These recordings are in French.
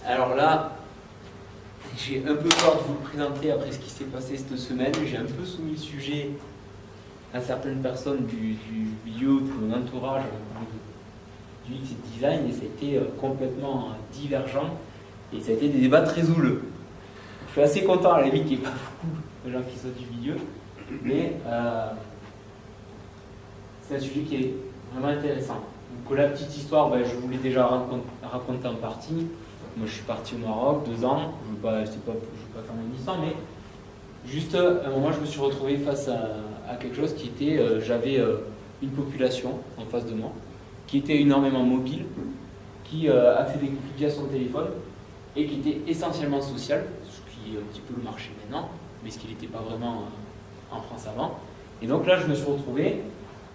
Alors là, j'ai un peu peur de vous le présenter après ce qui s'est passé cette semaine. J'ai un peu soumis le sujet à certaines personnes du milieu, de mon entourage, du UX et design, et ça a été complètement divergent, et ça a été des débats très houleux. Je suis assez content à la limite qu'il n'y ait pas beaucoup de gens qui sont du milieu, mais c'est un sujet qui est vraiment intéressant. Donc la petite histoire, je vous l'ai déjà raconté en partie. Moi je suis parti au Maroc, 2 ans, je ne vais pas faire mon histoire, mais juste à un moment je me suis retrouvé face à quelque chose qui était, j'avais une population en face de moi, qui était énormément mobile, qui accédait via son téléphone, et qui était essentiellement social, ce qui est un petit peu le marché maintenant, mais ce qui n'était pas vraiment en France avant. Et donc là je me suis retrouvé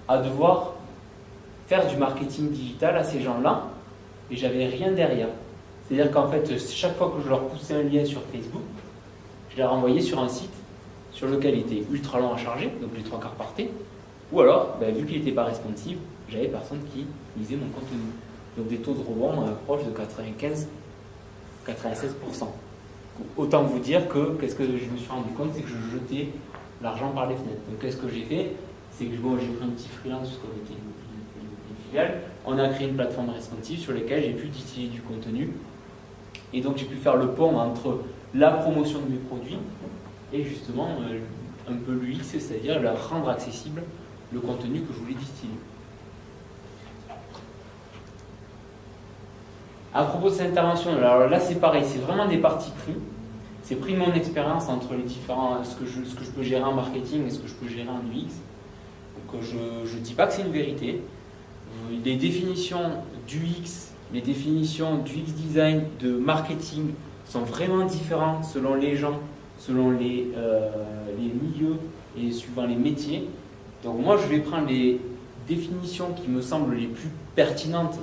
à devoir faire du marketing digital à ces gens-là, et j'avais rien derrière. C'est-à-dire qu'en fait, chaque fois que je leur poussais un lien sur Facebook, je les renvoyais sur un site sur lequel il était ultra long à charger, donc les 3 quarts partaient, ou alors, vu qu'il n'était pas responsive, j'avais personne qui lisait mon contenu. Donc des taux de rebond proches de 96%. Autant vous dire que, qu'est-ce que je me suis rendu compte, c'est que je jetais l'argent par les fenêtres. Donc qu'est-ce que j'ai fait? C'est que j'ai pris un petit freelance, parce qu'on était une filiale, on a créé une plateforme responsive sur laquelle j'ai pu distiller du contenu. Et donc j'ai pu faire le pont entre la promotion de mes produits et justement un peu l'UX, c'est-à-dire leur rendre accessible le contenu que je voulais distiller. À propos de cette intervention, alors là c'est pareil, c'est vraiment des parties pris. C'est pris mon expérience entre les différents, ce que je peux gérer en marketing et ce que je peux gérer en UX. Donc je ne dis pas que c'est une vérité. Les définitions d'UX, les définitions du UX design, de marketing sont vraiment différentes selon les gens, selon les milieux et suivant les métiers. Donc moi je vais prendre les définitions qui me semblent les plus pertinentes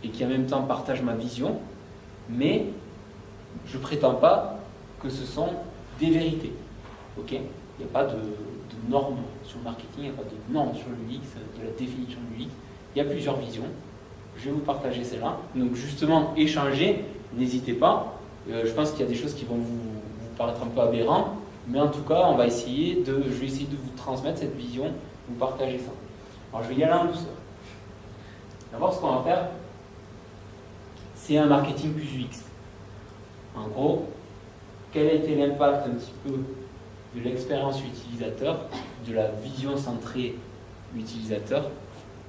et qui en même temps partagent ma vision, mais je ne prétends pas que ce sont des vérités. Ok ? Il n'y a pas de normes sur le marketing, il n'y a pas de normes sur l'UX, de la définition de l'UX. Il y a plusieurs visions. Je vais vous partager celle-là. Donc justement, échanger, n'hésitez pas. Je pense qu'il y a des choses qui vont vous paraître un peu aberrantes, mais en tout cas, je vais essayer de vous transmettre cette vision, vous partager ça. Alors je vais y aller en douceur. D'abord, ce qu'on va faire, c'est un marketing plus UX. En gros, quel a été l'impact un petit peu de l'expérience utilisateur, de la vision centrée utilisateur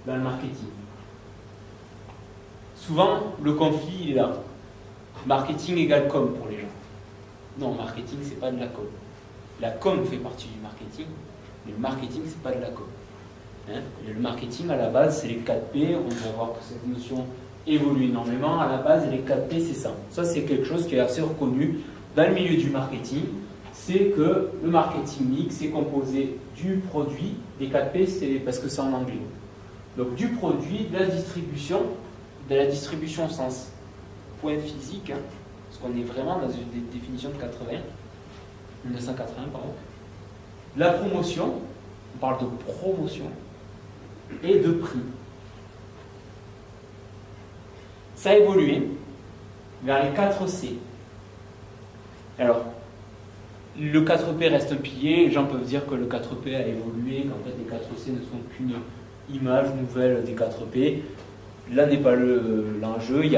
dans le marketing. Souvent, le conflit il est là. Marketing égale com pour les gens. Non, marketing, c'est pas de la com. La com fait partie du marketing, mais le marketing, c'est pas de la com. Le marketing, à la base, c'est les 4P. On va voir que cette notion évolue énormément. À la base, les 4P, c'est ça. Ça, c'est quelque chose qui est assez reconnu dans le milieu du marketing. C'est que le marketing mix est composé du produit. Les 4P, c'est parce que c'est en anglais. Donc, du produit, de la distribution au sens point physique, parce qu'on est vraiment dans une définition de 1980, pardon. La promotion, on parle de promotion, et de prix. Ça a évolué vers les 4C. Alors, le 4P reste un pilier, les gens peuvent dire que le 4P a évolué, qu'en fait les 4C ne sont qu'une image nouvelle des 4P. Là n'est pas l'enjeu, il y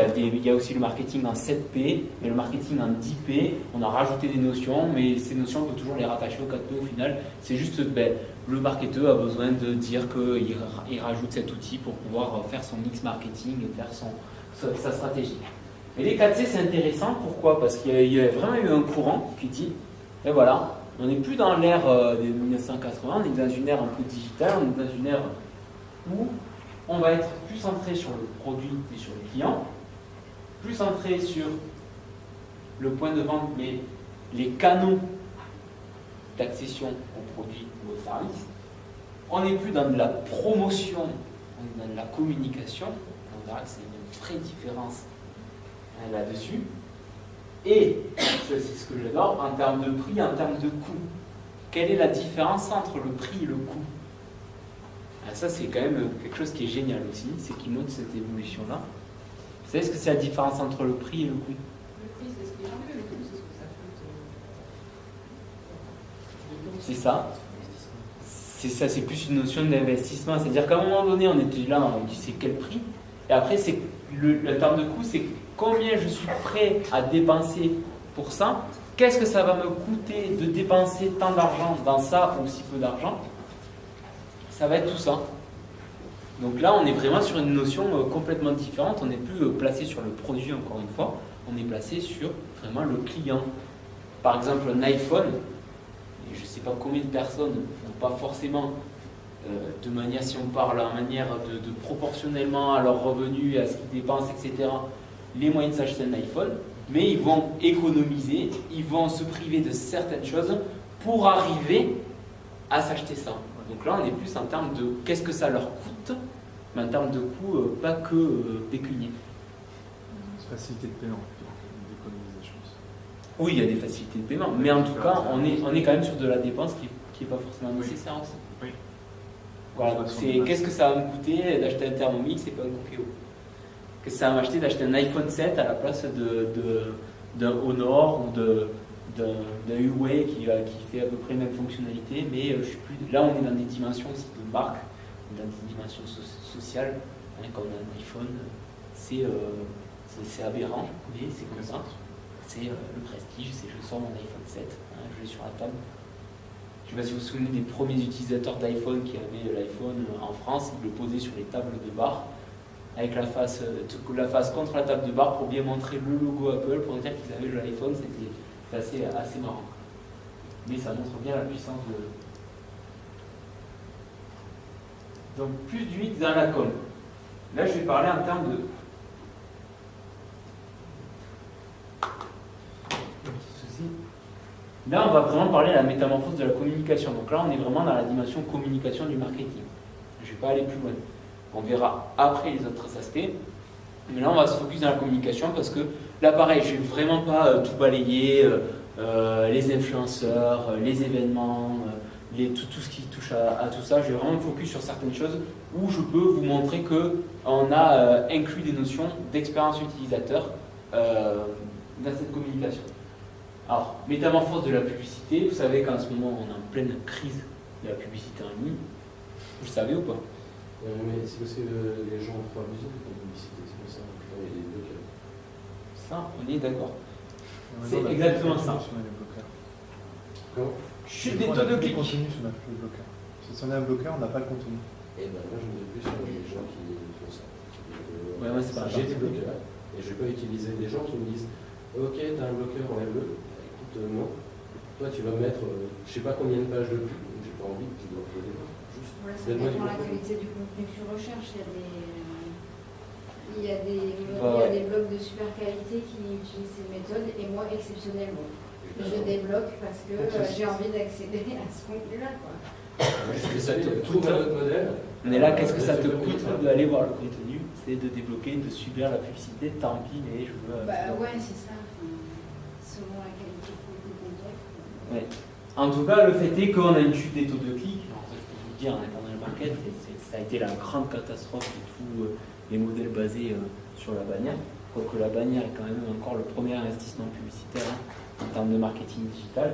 a aussi le marketing en 7P et le marketing en 10P. On a rajouté des notions, mais ces notions, on peut toujours les rattacher au 4P au final. C'est juste le marketeur a besoin de dire qu'il rajoute cet outil pour pouvoir faire son mix marketing et faire sa stratégie. Et les 4C, c'est intéressant, pourquoi? Parce qu'il y a vraiment eu un courant qui dit, et voilà, on n'est plus dans l'ère des 1980, on est dans une ère un peu digitale, on est dans une ère où on va être plus centré sur le produit et sur les clients, plus centré sur le point de vente, mais les canaux d'accession aux produits ou aux services. On n'est plus dans de la promotion, on est dans de la communication. On verra que c'est une vraie différence là-dessus. Et, c'est ce que j'adore, en termes de prix, en termes de coût. Quelle est la différence entre le prix et le coût? Ça, c'est quand même quelque chose qui est génial aussi, c'est qu'il montre cette évolution-là. Vous savez ce que c'est la différence entre le prix et le coût? Le C'est ça. C'est ça, c'est plus une notion d'investissement. C'est-à-dire qu'à un moment donné, on était là, on dit c'est quel prix. Et après, c'est le terme de coût, c'est combien je suis prêt à dépenser pour ça. Qu'est-ce que ça va me coûter de dépenser tant d'argent dans ça ou si peu d'argent? Ça va être tout ça. Donc là, on est vraiment sur une notion complètement différente. On n'est plus placé sur le produit, encore une fois. On est placé sur vraiment le client. Par exemple, un iPhone, et je ne sais pas combien de personnes n'ont pas forcément, de manière, si on parle en manière de proportionnellement à leurs revenus, à ce qu'ils dépensent, etc., les moyens de s'acheter un iPhone, mais ils vont économiser, ils vont se priver de certaines choses pour arriver à s'acheter ça. Donc là, on est plus en termes de qu'est-ce que ça leur coûte, mais en termes de coût, pas que pécunier. Facilité de paiement, d'économiser des choses. Oui, il y a des facilités de paiement, mais en tout cas, on est quand même sur de la dépense qui n'est pas forcément nécessaire aussi. Oui. Voilà, donc c'est qu'est-ce que ça va me coûter d'acheter un Thermomix et pas un Cookéo? Qu'est-ce que ça va m'acheter d'acheter un iPhone 7 à la place d'un Honor ou d'un Huawei qui fait à peu près la même fonctionnalité, mais je suis plus... Là, on est dans des dimensions aussi de marque, dans des dimensions sociales, hein, comme un iPhone, c'est aberrant, mais c'est comme ça. C'est le prestige, c'est je sors mon iPhone 7, hein, je l'ai sur la table. Je ne sais pas si vous vous souvenez des premiers utilisateurs d'iPhone qui avaient l'iPhone en France, ils le posaient sur les tables de bar, avec la face contre la table de bar pour bien montrer le logo Apple, pour dire qu'ils avaient l'iPhone, c'était assez marrant. Mais ça montre bien la puissance de... Donc plus du 8 dans la com. Là je vais parler en termes de... Là, on va vraiment parler de la métamorphose de la communication. Donc là, on est vraiment dans la dimension communication du marketing. Je ne vais pas aller plus loin. On verra après les autres aspects. Mais là, on va se focus dans la communication parce que là, pareil, je ne vais vraiment pas tout balayer, les influenceurs, les événements, tout ce qui touche à tout ça. Je vais vraiment me focus sur certaines choses où je peux vous montrer qu'on a inclus des notions d'expérience utilisateur dans cette communication. Alors, métamorphose de la publicité, vous savez qu'en ce moment on est en pleine crise de la publicité en ligne. Vous le savez ou pas? Mais c'est parce que les gens ont trop abusé de la publicité, c'est pour ça qu'il y a des bloqueurs. Ça, on est d'accord. C'est exactement ça. Comment? Chute des taux de clics. On n'a pas le contenu sur notre bloqueur. Si on a un bloqueur, on n'a pas le contenu. Et ben moi je me dis plus sur les gens qui font ça. Ouais, moi c'est pas J'ai des bloqueurs et je ne vais pas utiliser des gens qui me disent ok, t'as un bloqueur, enlève-le. Écoute, non. Toi, tu vas mettre, je sais pas combien de pages de pub, donc j'ai pas envie que tu dois poser. Juste. Ouais, ça dépend de la qualité du contenu que tu recherches. Il y a des blogs de super qualité qui utilisent ces méthodes et moi, exceptionnellement, je débloque parce que j'ai envie d'accéder à ce contenu-là. Ça te coûte, modèle. mais là, qu'est-ce que ça te coûte d'aller voir le contenu? C'est de débloquer, de subir la publicité, tant pis, mais je veux... Bah ouais, c'est ça. Selon la qualité du contenu. Ouais. En tout cas, le fait est qu'on a une chute des taux de clics. Alors, ça, je peux vous le dire, en étant dans le market, ça a été la grande catastrophe de tous les modèles basés sur la bannière. Quoique la bannière est quand même encore le premier investissement publicitaire en termes de marketing digital.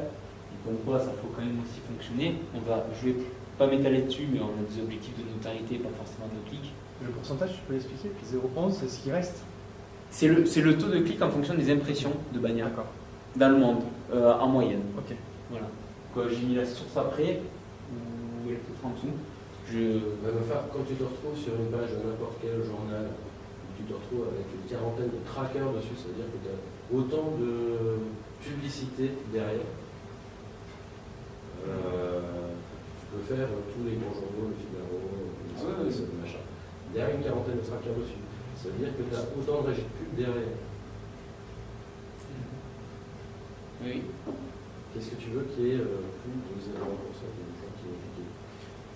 Et comme quoi, ça faut quand même aussi fonctionner. Je vais pas m'étaler dessus, mais on a des objectifs de notoriété, pas forcément de clics. Le pourcentage, tu peux l'expliquer? Puis 0,11, c'est ce qui reste? C'est le taux de clic en fonction des impressions de bannière dans le monde, en moyenne. Ok. Voilà. J'ai mis la source après, ou elle est peut-être en dessous. Quand tu te retrouves sur une page de n'importe quel journal, tu te retrouves avec une quarantaine de trackers dessus, c'est-à-dire que tu as autant de publicité derrière. Tu peux faire tous les grands journaux, le Figaro, le machin. Derrière une quarantaine de trackers dessus. Ça veut dire que tu as autant de régies de pub derrière. Oui. Qu'est-ce que tu veux qu'il y ait plus de 0,1% de gens qui ont cliqué?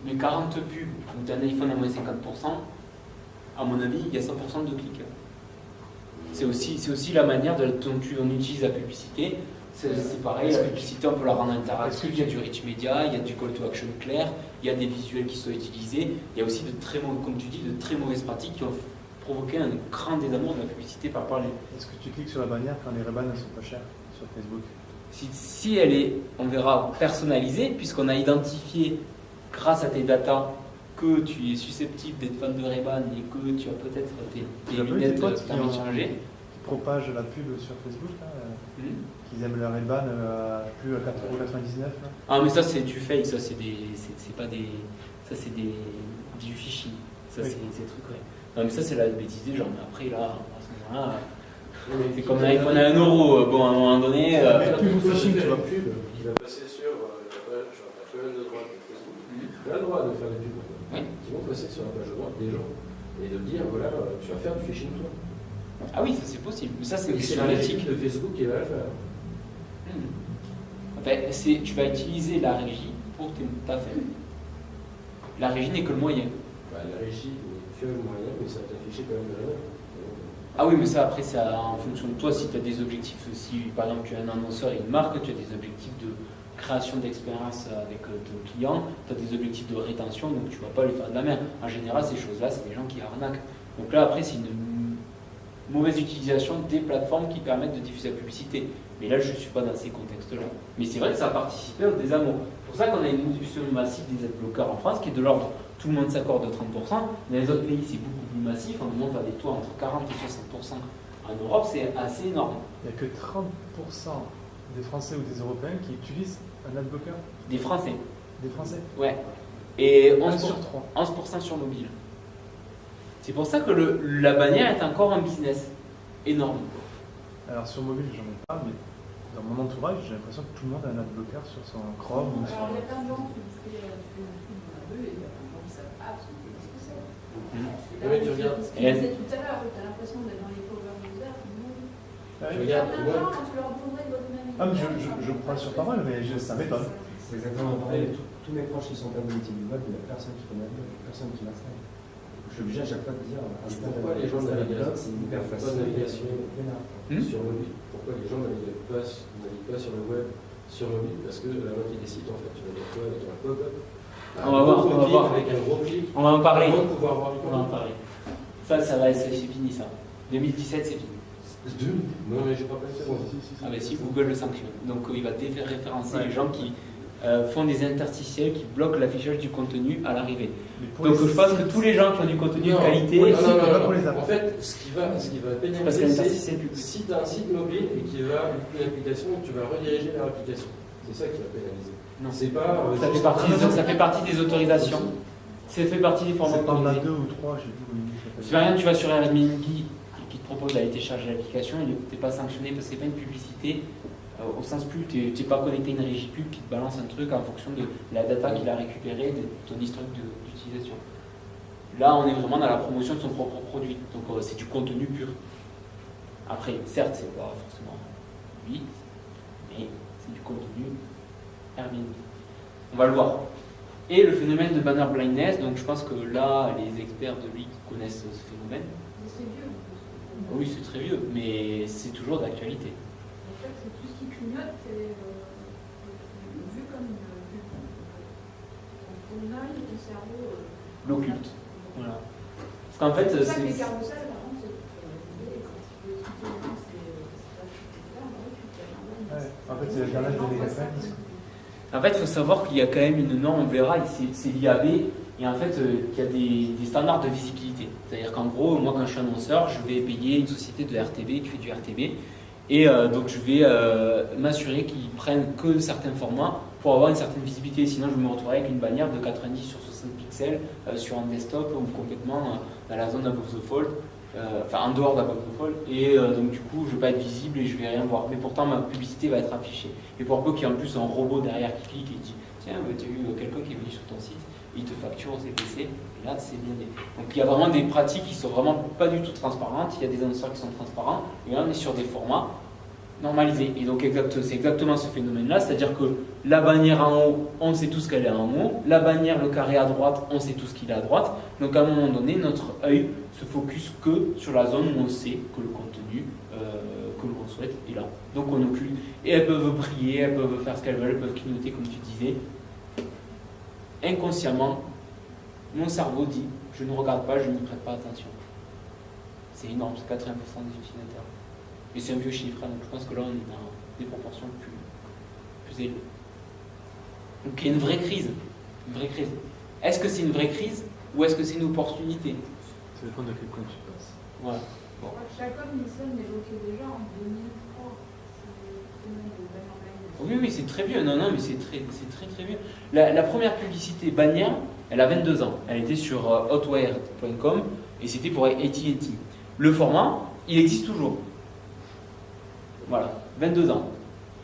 Mais 40 pubs, où tu as un iPhone à moins 50%, à mon avis, il y a 100% de clics. C'est aussi la manière dont on utilise la publicité. C'est pareil, la publicité, on peut la rendre interactive. Il y a du rich media, il y a du call to action clair, il y a des visuels qui sont utilisés. Il y a aussi comme tu dis, de très mauvaises pratiques qui ont provoqué un grand désamour de la publicité par rapport à Est-ce que tu cliques sur la bannière quand les rebans ne sont pas chers sur Facebook? Si elle est, on verra, personnalisée, puisqu'on a identifié, grâce à tes datas, que tu es susceptible d'être fan de Ray-Ban et que tu as peut-être tes lunettes permis de changer. Qui propagent la pub sur Facebook, là, qu'ils aiment le Ray-Ban plus à 4,99 €. Ah, mais ça, c'est du fake, ça, c'est pas des. Ça, c'est du phishing. Ça, oui. c'est des trucs, ouais. Non, mais ça, c'est la bêtise des gens. Mais après, là, à ce moment-là. C'est comme un iPhone à 1 €. Bon, à un moment donné. Plus vous phishing, tu vois. Pub qui va passer sur la colonne de droite de Facebook. Tu as le droit de faire des pubs qui vont passer sur la page de droite des gens et de dire voilà, tu vas faire du phishing toi. Ah oui, ça c'est possible. Mais ça, c'est la l'éthique régie de Facebook qui va le faire. Enfin, tu vas utiliser la régie pour ta fin. La régie n'est que le moyen. La régie n'est que le moyen, mais ça va t'afficher quand même derrière. Ah oui, mais ça, après, c'est en fonction de toi. Si tu as des objectifs, si par exemple tu es un annonceur et une marque, tu as des objectifs de création d'expérience avec ton client, tu as des objectifs de rétention, donc tu ne vas pas lui faire de la merde. En général, ces choses-là, c'est des gens qui arnaquent. Donc là, après, c'est une mauvaise utilisation des plateformes qui permettent de diffuser la publicité. Mais là, je ne suis pas dans ces contextes-là. Mais c'est vrai que ça a participé au désamour. C'est pour ça qu'on a une diffusion massive des adblockers en France qui est de l'ordre, tout le monde s'accorde de 30%. Dans les autres pays, c'est beaucoup plus massif. On monte à des taux entre 40 et 60%. En Europe, c'est assez énorme. Il n'y a que 30% des Français ou des Européens qui utilisent un adblocker. Des Français. Des Français. Ouais. Et 1 sur 3. 11% sur mobile. C'est pour ça que la bannière est encore un business énorme. Alors sur mobile, j'en ai pas, mais dans mon entourage, j'ai l'impression que tout le monde a un adblocker sur son Chrome ou sur... Alors il y a plein de gens qui font un peu et il y a plein de gens qui savent absolument ce que c'est. Oui, tu regardes. Ce qu'il disait tout à l'heure, tu as l'impression d'être dans les power users. Tu Il y a regardes, plein de gens, quand tu leur demanderais votre même. Ah, mais je prends sur parole, mais ça m'étonne. C'est exactement pareil. Tous mes proches qui sont pas de métier du web, il n'y a personne qui connaît le web, personne qui l'installe. Je suis obligé à chaque fois de dire pourquoi les gens naviguent c'est hyper pas de facile. navigation sur mobile. Pourquoi les gens naviguent pas sur le web sur mobile? Parce que la moitié des sites, en fait, tu vas dire quoi avec un pop-up. On va voir. Avec un gros clic. On va en parler. Avant de pouvoir voir du On va en parler. Ça va, c'est fini ça. 2017, c'est fini. Non, mais je crois pas que c'est bon. Ah ben si, Google le sanctionne. Donc il va référencer les gens qui font des interstitiels, qui bloquent l'affichage du contenu à l'arrivée. Donc je pense que tous les gens qui ont du contenu de qualité... En fait, ce qui va parce que pénaliser, l'interstitiel public. si tu as un site mobile et qui va une application, tu vas rediriger vers l'application. C'est ça qui va pénaliser. Non, c'est pas... ça fait partie des autorisations. Ça fait partie des formats C'est pas autorisés. 2 ou 3, j'ai vu. Tu vas rien, tu vas sur Airbnb qui te propose d'aller télécharger l'application, il n'est pas sanctionné parce que c'est pas une publicité. Au sens plus, tu n'es pas connecté à une régie pub qui te balance un truc en fonction de la data qu'il a récupérée, de ton historique d'utilisation. Là, on est vraiment dans la promotion de son propre produit. Donc, c'est du contenu pur. Après, certes, c'est pas forcément lui, mais c'est du contenu Airbnb. On va le voir. Et le phénomène de banner blindness, donc je pense que là, les experts de lui connaissent ce phénomène. C'est vieux. Oui, c'est très vieux, mais c'est toujours d'actualité. En fait, c'est tout ce qui clignote, c'est vu comme ton œil et ton cerveau. L'occulte. Voilà. Parce qu'en fait, c'est pour ça que les c'est. carousels, par contre, quand tu veux expliquer aux gens, c'est En fait, c'est l'internet des mégaphènes. En fait, il faut savoir qu'il y a quand même une norme, on verra, c'est l'IAB, et en fait, il y a des standards de visibilité. C'est-à-dire qu'en gros, moi, quand je suis annonceur, je vais payer une société de RTB qui fait du RTB, et donc je vais m'assurer qu'ils prennent que certains formats pour avoir une certaine visibilité. Sinon, je me retrouverai avec une bannière de 90 sur 60 pixels sur un desktop ou complètement dans la zone above the fold. En dehors d'Above the Fold, et donc du coup je vais pas être visible et je vais rien voir, mais pourtant ma publicité va être affichée. Et pour peu qu'il y ait en plus un robot derrière qui clique et dit tiens, tu as eu quelqu'un qui est venu sur ton site, il te facture au CPC, et là c'est bien. Donc il y a vraiment des pratiques qui sont vraiment pas du tout transparentes, il y a des annonceurs qui sont transparents, et là on est sur des formats normalisés. Et donc c'est exactement ce phénomène-là, c'est-à-dire que la bannière en haut, on sait tout ce qu'elle est en haut, la bannière, le carré à droite, on sait tout ce qu'il est à droite, donc à un moment donné, notre œil se focus que sur la zone où on sait que le contenu que l'on souhaite est là. Donc on occulte. Et elles peuvent briller, elles peuvent faire ce qu'elles veulent, elles peuvent clignoter comme tu disais. Inconsciemment, mon cerveau dit je ne regarde pas, je n'y prête pas attention. C'est énorme, c'est 80% des utilisateurs. Et c'est un vieux chiffre, donc je pense que là on est dans des proportions plus plus élevé. Donc il y a une vraie crise. Une vraie crise. Est-ce que c'est une vraie crise ou est-ce que c'est une opportunité? Ça dépend de quel coin tu passes. Voilà. Jacob Nielsen l'évoquait déjà en 2003. C'est le phénomène de bannière blind. Oui, oui, c'est très vieux. Non, non, mais c'est très vieux. La première publicité bannière, elle a 22 ans. Elle était sur hotwire.com et c'était pour AT&T. Le format, il existe toujours. Voilà, 22 ans.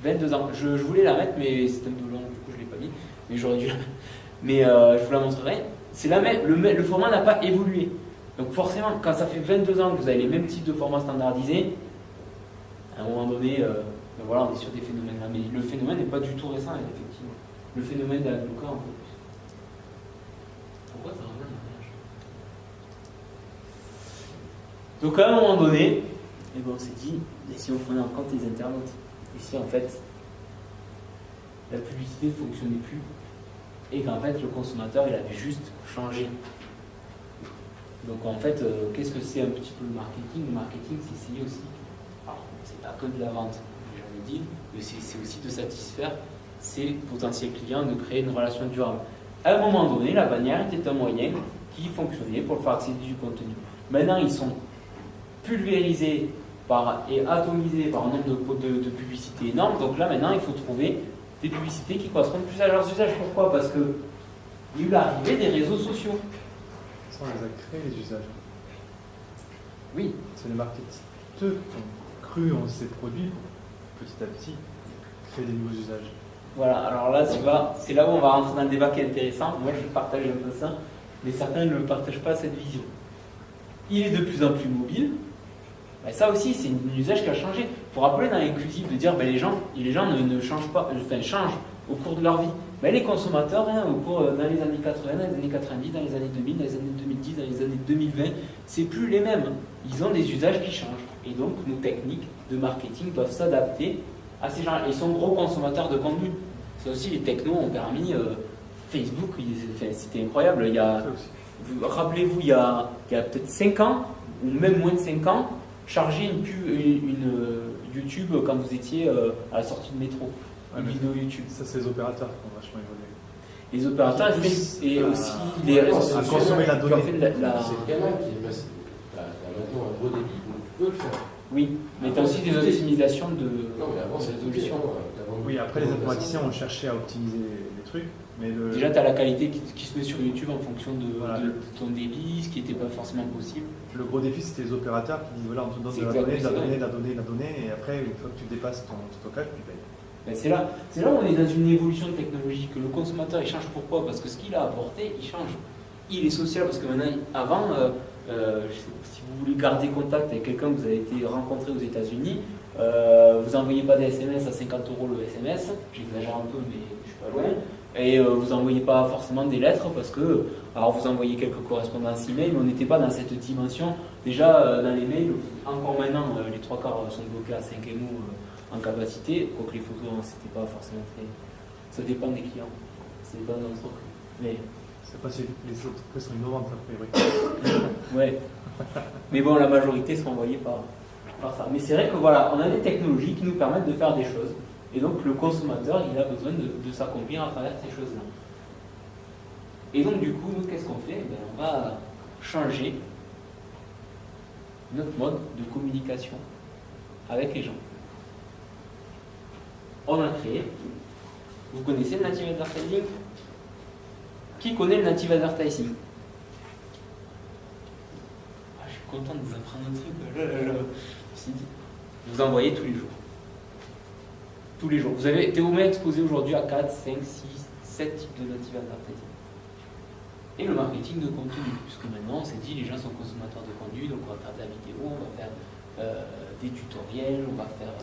22 ans. Je voulais la mettre, mais c'est un peu long, du coup je ne l'ai pas mis. Mais j'aurais dû la mettre. Mais je vous la montrerai. Le format n'a pas évolué. Donc forcément, quand ça fait 22 ans que vous avez les mêmes types de formats standardisés, à un moment donné, ben voilà, on est sur des phénomènes là. Mais le phénomène n'est pas du tout récent, effectivement. Le phénomène d'Adblocker, un peu plus. Pourquoi ça revient à rien? Donc à un moment donné, et bon, on s'est dit, et si on prenait en compte les internautes? Ici, en fait, la publicité ne fonctionnait plus et qu'en fait, le consommateur, il avait juste changé. Donc en fait, qu'est-ce que c'est un petit peu le marketing? Le marketing, c'est essayer aussi, alors c'est pas que de la vente, j'en ai dit, mais c'est aussi de satisfaire ses potentiels clients, de créer une relation durable. À un moment donné, la bannière était un moyen qui fonctionnait pour faire accéder du contenu. Maintenant, ils sont pulvérisés et atomisés par un nombre de publicités énormes. Donc là, maintenant, il faut trouver des publicités qui correspondent plus à leurs usages. Pourquoi? Parce que il y a eu l'arrivée des réseaux sociaux. Ça, on les a créés, les usages. Oui. C'est les marketeurs qui ont cru en ces produits pour petit à petit créer des nouveaux usages. Voilà, alors là, c'est là où on va rentrer dans le débat qui est intéressant. Moi, je partage un peu ça, mais certains ne partagent pas cette vision. Il est de plus en plus mobile. Ben, ça aussi, c'est un usage qui a changé. Il faut rappeler dans l'inclusif de dire ben, les gens ne changent pas, enfin, changent au cours de leur vie. Ben, les consommateurs, dans les années 80, dans les années 90, dans les années 2000, dans les années 2010, dans les années 2020, c'est plus les mêmes. Ils ont des usages qui changent. Et donc, nos techniques de marketing doivent s'adapter à ces gens. Ils sont gros consommateurs de contenu. Ça aussi, les technos ont permis. Facebook, c'était incroyable. Rappelez-vous, il y a peut-être 5 ans, ou même moins de 5 ans, charger une YouTube quand vous étiez à la sortie de métro. Une vidéo YouTube. Ça, c'est les opérateurs qui ont vachement évolué. Les opérateurs et aussi les réseaux sociaux. Consommer la donnée. C'est le canal qui est passé. T'as maintenant un gros débit, donc tu peux le faire. Oui, mais tu as aussi des optimisations de résolution. Oui, après, les informaticiens ont cherché à optimiser les trucs. Mais déjà, tu as la qualité qui se met sur YouTube en fonction de ton débit, ce qui n'était pas forcément possible. Le gros défi, c'était les opérateurs qui disent voilà, on te donne de la donnée, et après, une fois que tu dépasses ton stockage, tu payes. Ben c'est là où on est dans une évolution technologique. Le consommateur, il change pourquoi? Parce que ce qu'il a apporté, il change. Il est social parce que maintenant, avant, si vous voulez garder contact avec quelqu'un que vous avez été rencontré aux États-Unis, vous n'envoyez pas des SMS à 50 € le SMS, j'exagère un peu, mais je suis pas loin. Et vous n'envoyez pas forcément des lettres parce que, alors vous envoyez quelques correspondances email, mais on n'était pas dans cette dimension. Déjà, dans les mails, encore maintenant, les 3/4 sont bloqués à 5 MO en capacité, quoique les photos, c'était pas forcément très. Ça dépend des clients, ça dépend de l'entreprise. Mais. Je sais pas si les entreprises sont innovantes, après. Ouais. Mais bon, la majorité sont envoyées par ça. Mais c'est vrai que voilà, on a des technologies qui nous permettent de faire des choses. Et donc le consommateur, il a besoin de s'accomplir à travers ces choses-là. Et donc du coup, nous, qu'est-ce qu'on fait? On va changer notre mode de communication avec les gens. On a créé, vous connaissez le native advertising? Qui connaît le native advertising? Je suis content de vous apprendre un truc. Vous envoyez tous les jours. Tous les jours. Vous avez été au moins exposé aujourd'hui à 4, 5, 6, 7 types de native advertising. Et le marketing de contenu, puisque maintenant on s'est dit les gens sont consommateurs de contenu, donc on va faire de la vidéo, on va faire des tutoriels, on va faire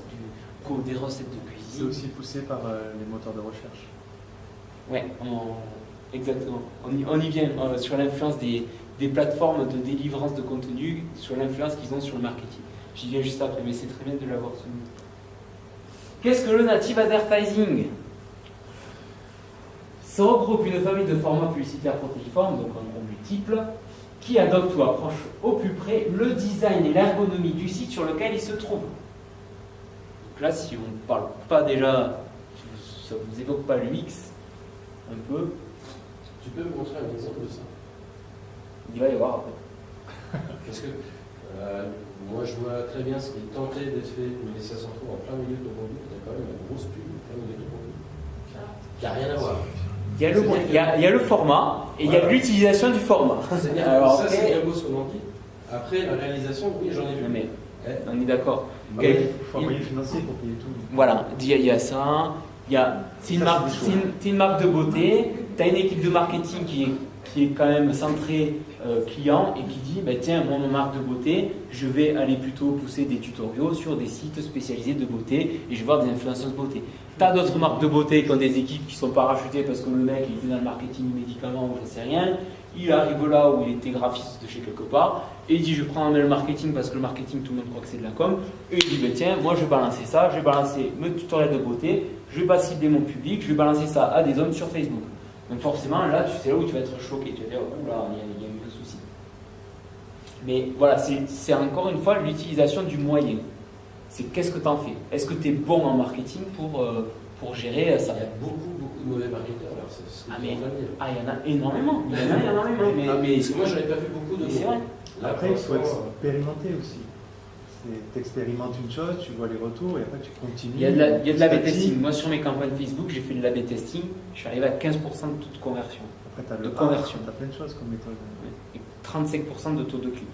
des recettes de cuisine. C'est aussi poussé par les moteurs de recherche. Ouais, exactement. On y vient sur l'influence des plateformes de délivrance de contenu, sur l'influence qu'ils ont sur le marketing. J'y viens juste après, mais c'est très bien de l'avoir souligné. Qu'est-ce que le native advertising? Ça regroupe une famille de formats publicitaires protéiformes, donc en gros multiples, qui adoptent ou approchent au plus près le design et l'ergonomie du site sur lequel il se trouve. Donc là, si on ne parle pas déjà, ça vous évoque pas l'UX un peu? Tu peux me montrer un exemple de ça? Il va y avoir après. Parce que moi je vois très bien ce qui est tenté d'être fait, mais ça s'en trouve en plein milieu de ton contenu. Tu as quand même une grosse pub en plein milieu de ton contenu. Qui n'a rien à voir. Il y a le format et il y a l'utilisation du format. C'est-à-dire Alors, que ça, c'est bien beau ce qu'on en dit. Après, la réalisation, oui, j'en ai vu. Non, mais on est d'accord. Ah oui, il faut un moyen financier pour payer tout. Voilà, il y a ça. C'est une, c'est une marque de beauté. Tu as une équipe de marketing qui est quand même centrée client et qui dit bah, tiens, moi, ma marque de beauté, je vais aller plutôt pousser des tutoriaux sur des sites spécialisés de beauté et je vais voir des influenceuses beauté. Tu as d'autres marques de beauté qui ont des équipes qui sont parachutées parce que le mec il était dans le marketing du médicament ou je sais rien. Il arrive là où il était graphiste de chez quelque part et il dit je prends en main le marketing parce que le marketing tout le monde croit que c'est de la com et il dit bah, tiens moi je vais balancer ça, je vais balancer mes tutoriels de beauté, je vais pas cibler mon public, je vais balancer ça à des hommes sur Facebook. Donc forcément là tu sais là où tu vas être choqué, tu vas dire oh là il y a eu un souci. Mais voilà, c'est encore une fois l'utilisation du moyen. C'est qu'est-ce que tu en fais? Est-ce que tu es bon en marketing pour gérer ça? Il y a beaucoup de mauvais marketeurs. Alors, c'est ce que tu es en train de dire. Ah, il y en a énormément. Il y en a énormément. Mais Parce que moi, j'en ai pas vu beaucoup de c'est vrai. Là, Après, il faut pour l'instant, expérimenter aussi. Tu expérimentes une chose, tu vois les retours et après tu continues. Il y a de l'A/B testing. Moi, sur mes campagnes Facebook, j'ai fait de l'A/B testing. Je suis arrivé à 15% de taux de conversion. Après, tu as de le conversion. Tu as plein de choses comme méthode. Et 35% de taux de clic.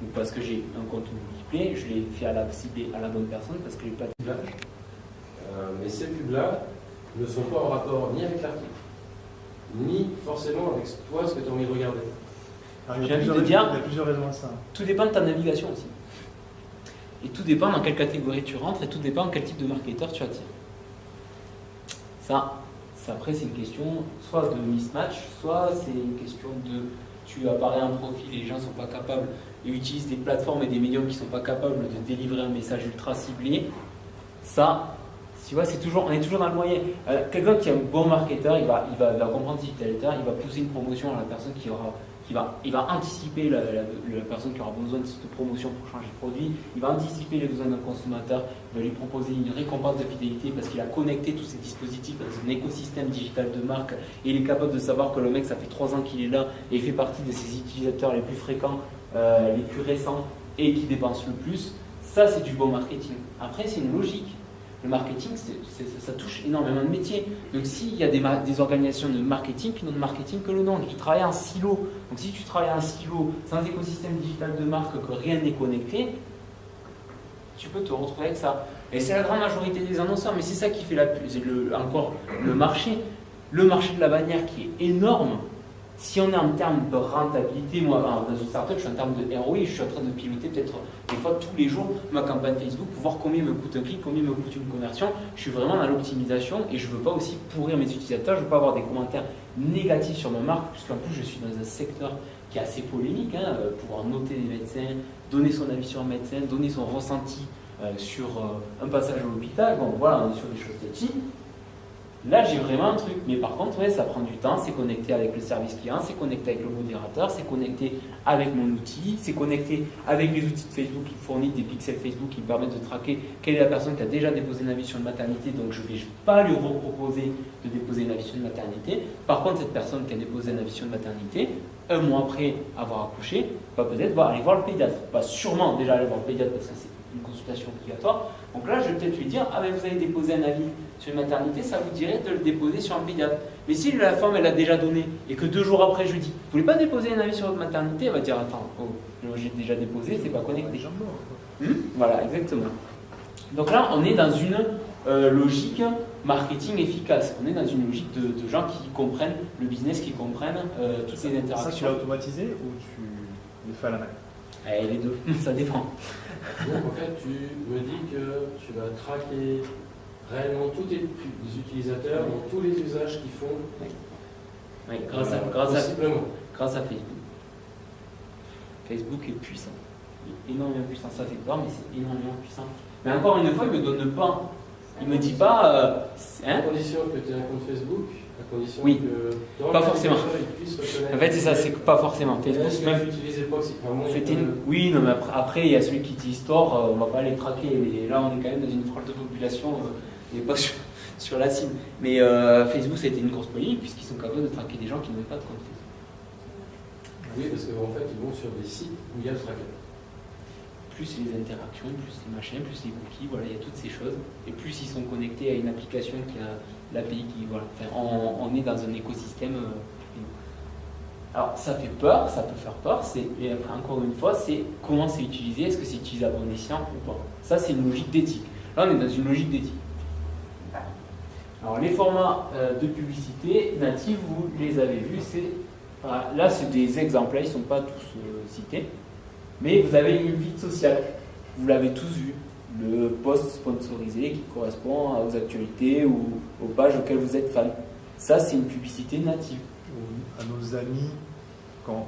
Donc, parce que j'ai un contenu qui plaît, je l'ai fait ciblé à la bonne personne parce que j'ai pas de ciblage. mais ces pubs-là ne sont pas en rapport ni avec l'article, ni forcément avec toi, ce que tu as envie de regarder. Alors, il y J'ai a envie de plusieurs dire- raisons- il y a plusieurs raisons à ça. Tout dépend de ta navigation aussi. Et tout dépend dans quelle catégorie tu rentres et tout dépend quel type de marketeur tu attires. Ça après, c'est une question soit de mismatch, soit c'est une question de tu apparais un profil et les gens ne sont pas capables et utilisent des plateformes et des médiums qui ne sont pas capables de délivrer un message ultra ciblé. Ça, tu vois, on est toujours dans le moyen. Quelqu'un qui est un bon marketeur, il va comprendre digital, il va pousser une promotion à la personne il va anticiper la personne qui aura besoin de cette promotion pour changer de produit, il va anticiper les besoins d'un consommateur, il va lui proposer une récompense de fidélité parce qu'il a connecté tous ces dispositifs dans un écosystème digital de marque et il est capable de savoir que le mec, ça fait 3 ans qu'il est là et il fait partie de ses utilisateurs les plus fréquents, les plus récents et qui dépensent le plus. Ça, c'est du bon marketing. Après, c'est une logique. Le marketing, ça touche énormément de métiers. Donc s'il y a des organisations de marketing qui n'ont de marketing que le nom, tu travailles en silo. Donc si tu travailles en silo, sans écosystème digital de marque, que rien n'est connecté, tu peux te retrouver avec ça. Et c'est la grande majorité des annonceurs, mais c'est ça qui fait encore le marché. Le marché de la bannière qui est énorme. Si on est en termes de rentabilité, moi, dans une startup, je suis en termes de ROI, je suis en train de piloter peut-être des fois tous les jours ma campagne Facebook pour voir combien me coûte un clic, combien me coûte une conversion. Je suis vraiment dans l'optimisation et je ne veux pas aussi pourrir mes utilisateurs, je ne veux pas avoir des commentaires négatifs sur ma marque, puisqu'en plus je suis dans un secteur qui est assez polémique, pouvoir noter des médecins, donner son avis sur un médecin, donner son ressenti sur un passage à l'hôpital. Bon, voilà, on est sur des choses là-dessus. Là, j'ai vraiment un truc, mais par contre, ouais, ça prend du temps, c'est connecté avec le service client, c'est connecté avec le modérateur, c'est connecté avec mon outil, c'est connecté avec les outils de Facebook qui fournissent des pixels Facebook qui me permettent de traquer quelle est la personne qui a déjà déposé un avis sur une maternité, donc je ne vais pas lui reproposer de déposer un avis sur une maternité. Par contre, cette personne qui a déposé un avis sur une maternité, un mois après avoir accouché, va peut-être aller voir le pédiatre. Va sûrement déjà aller voir le pédiatre parce que c'est une consultation obligatoire. Donc là, je vais peut-être lui dire, ah ben vous avez déposé un avis sur une maternité, ça vous dirait de le déposer sur un pédiatre. Mais si la femme, elle a déjà donné, et que 2 jours après, je lui dis, vous voulez pas déposer un avis sur votre maternité? Elle va dire, attends, j'ai déjà déposé, c'est pas connecté. Voilà, exactement. Donc là, on est dans une logique marketing efficace. On est dans une logique de gens qui comprennent le business, qui comprennent toutes ces interactions. Ça, tu l'as automatisé ou tu le fais à la main? Les deux, ça dépend. Donc en fait, tu me dis que tu vas traquer réellement tous tes utilisateurs dans tous les usages qu'ils font. Oui, grâce à Facebook. Facebook est puissant. Il est énormément puissant. Ça fait peur, mais c'est énormément puissant. Mais encore une fois, il ne me donne pas. Il ne me dit pas. À condition que tu aies un compte Facebook À condition Oui. que dans Pas le forcément. navigateur, il puisse reconnaître. En fait, c'est ça, c'est que pas forcément. Est-ce Facebook, que même. tu utilises Proxy? Enfin, moi, C'était Oui, non, mais après, il y a celui qui utilise Tor, on va pas les traquer. Mais là, on est quand même dans une tranche de population, on n'est pas sur la cible. Mais Facebook, c'était une grosse polémique, puisqu'ils sont capables de traquer des gens qui n'ont pas de compte Facebook. Oui, parce qu'en fait, ils vont sur des sites où il y a le tracker. Plus les interactions, plus les machins, plus les cookies, voilà, il y a toutes ces choses. Et plus ils sont connectés à une application qui a l'API qui, voilà. Enfin, on est dans un écosystème. Alors, ça fait peur, ça peut faire peur. Et après, encore une fois, c'est comment c'est utilisé, est-ce que c'est utilisé à bon escient ou pas. Ça, c'est une logique d'éthique. Là, on est dans une logique d'éthique. Alors, les formats de publicité natifs, vous les avez vus. Voilà, là, c'est des exemples, là, ils ne sont pas tous cités. Mais vous avez une feed sociale, vous l'avez tous vu, le post sponsorisé qui correspond aux actualités ou aux pages auxquelles vous êtes fan. Ça, c'est une publicité native. À nos amis qui ont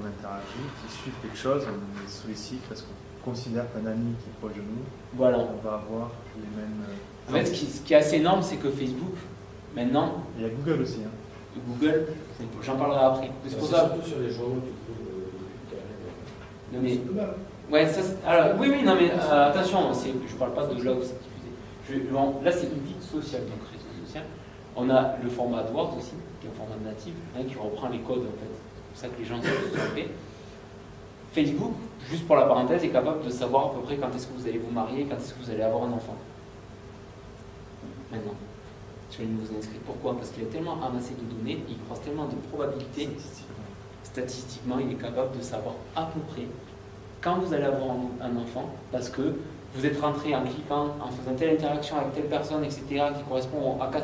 interagi, qui suivent quelque chose, on les sollicite parce qu'on considère qu'un ami qui est proche de nous, Voilà. on va avoir les mêmes. En fait, ce qui est assez énorme, c'est que Facebook, maintenant, Il y a Google aussi. Google, j'en parlerai après. C'est pour C'est ça. surtout sur les journaux, tu trouves Non, mais, ouais, ça, alors, oui, non, mais attention, je parle pas de là où c'est diffusé. Là, c'est une feed sociale, donc réseau social. On a le format AdWords aussi, qui est un format natif, qui reprend les codes en fait. C'est pour ça que les gens se trompés. Facebook, juste pour la parenthèse, est capable de savoir à peu près quand est-ce que vous allez vous marier, quand est-ce que vous allez avoir un enfant. Maintenant, sur les nouveaux inscrits. Pourquoi? Parce qu'il a tellement amassé de données, il croise tellement de probabilités. Statistiquement, il est capable de savoir à peu près quand vous allez avoir un enfant, parce que vous êtes rentré en cliquant, en faisant telle interaction avec telle personne, etc., qui correspond à 90%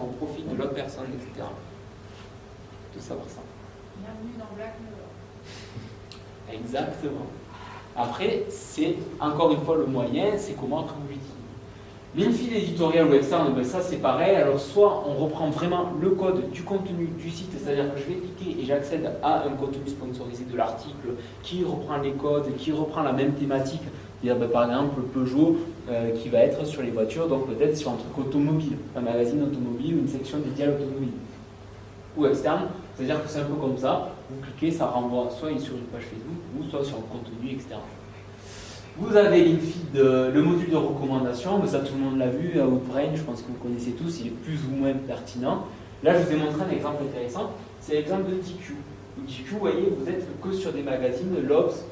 au profil de l'autre personne, etc. De savoir ça. Bienvenue dans Black Mirror. Exactement. Après, c'est encore une fois le moyen, c'est comment après vous l'utilisez. L'infeed éditorial ou externe, ben ça c'est pareil. Alors soit on reprend vraiment le code du contenu du site, c'est-à-dire que je vais cliquer et j'accède à un contenu sponsorisé de l'article qui reprend les codes, qui reprend la même thématique. Ben, par exemple Peugeot qui va être sur les voitures, donc peut-être sur un truc automobile, un magazine automobile ou une section dédiée à l'automobile. Ou externe, c'est-à-dire que c'est un peu comme ça, vous cliquez, ça renvoie soit sur une page Facebook ou soit sur un contenu externe. Vous avez l'InFeed, le module de recommandation, mais ça tout le monde l'a vu, Outbrain, je pense que vous connaissez tous, il est plus ou moins pertinent. Là, je vous ai montré un exemple intéressant, c'est l'exemple de GQ. GQ, vous voyez, vous êtes que sur des magazines, l'Obs,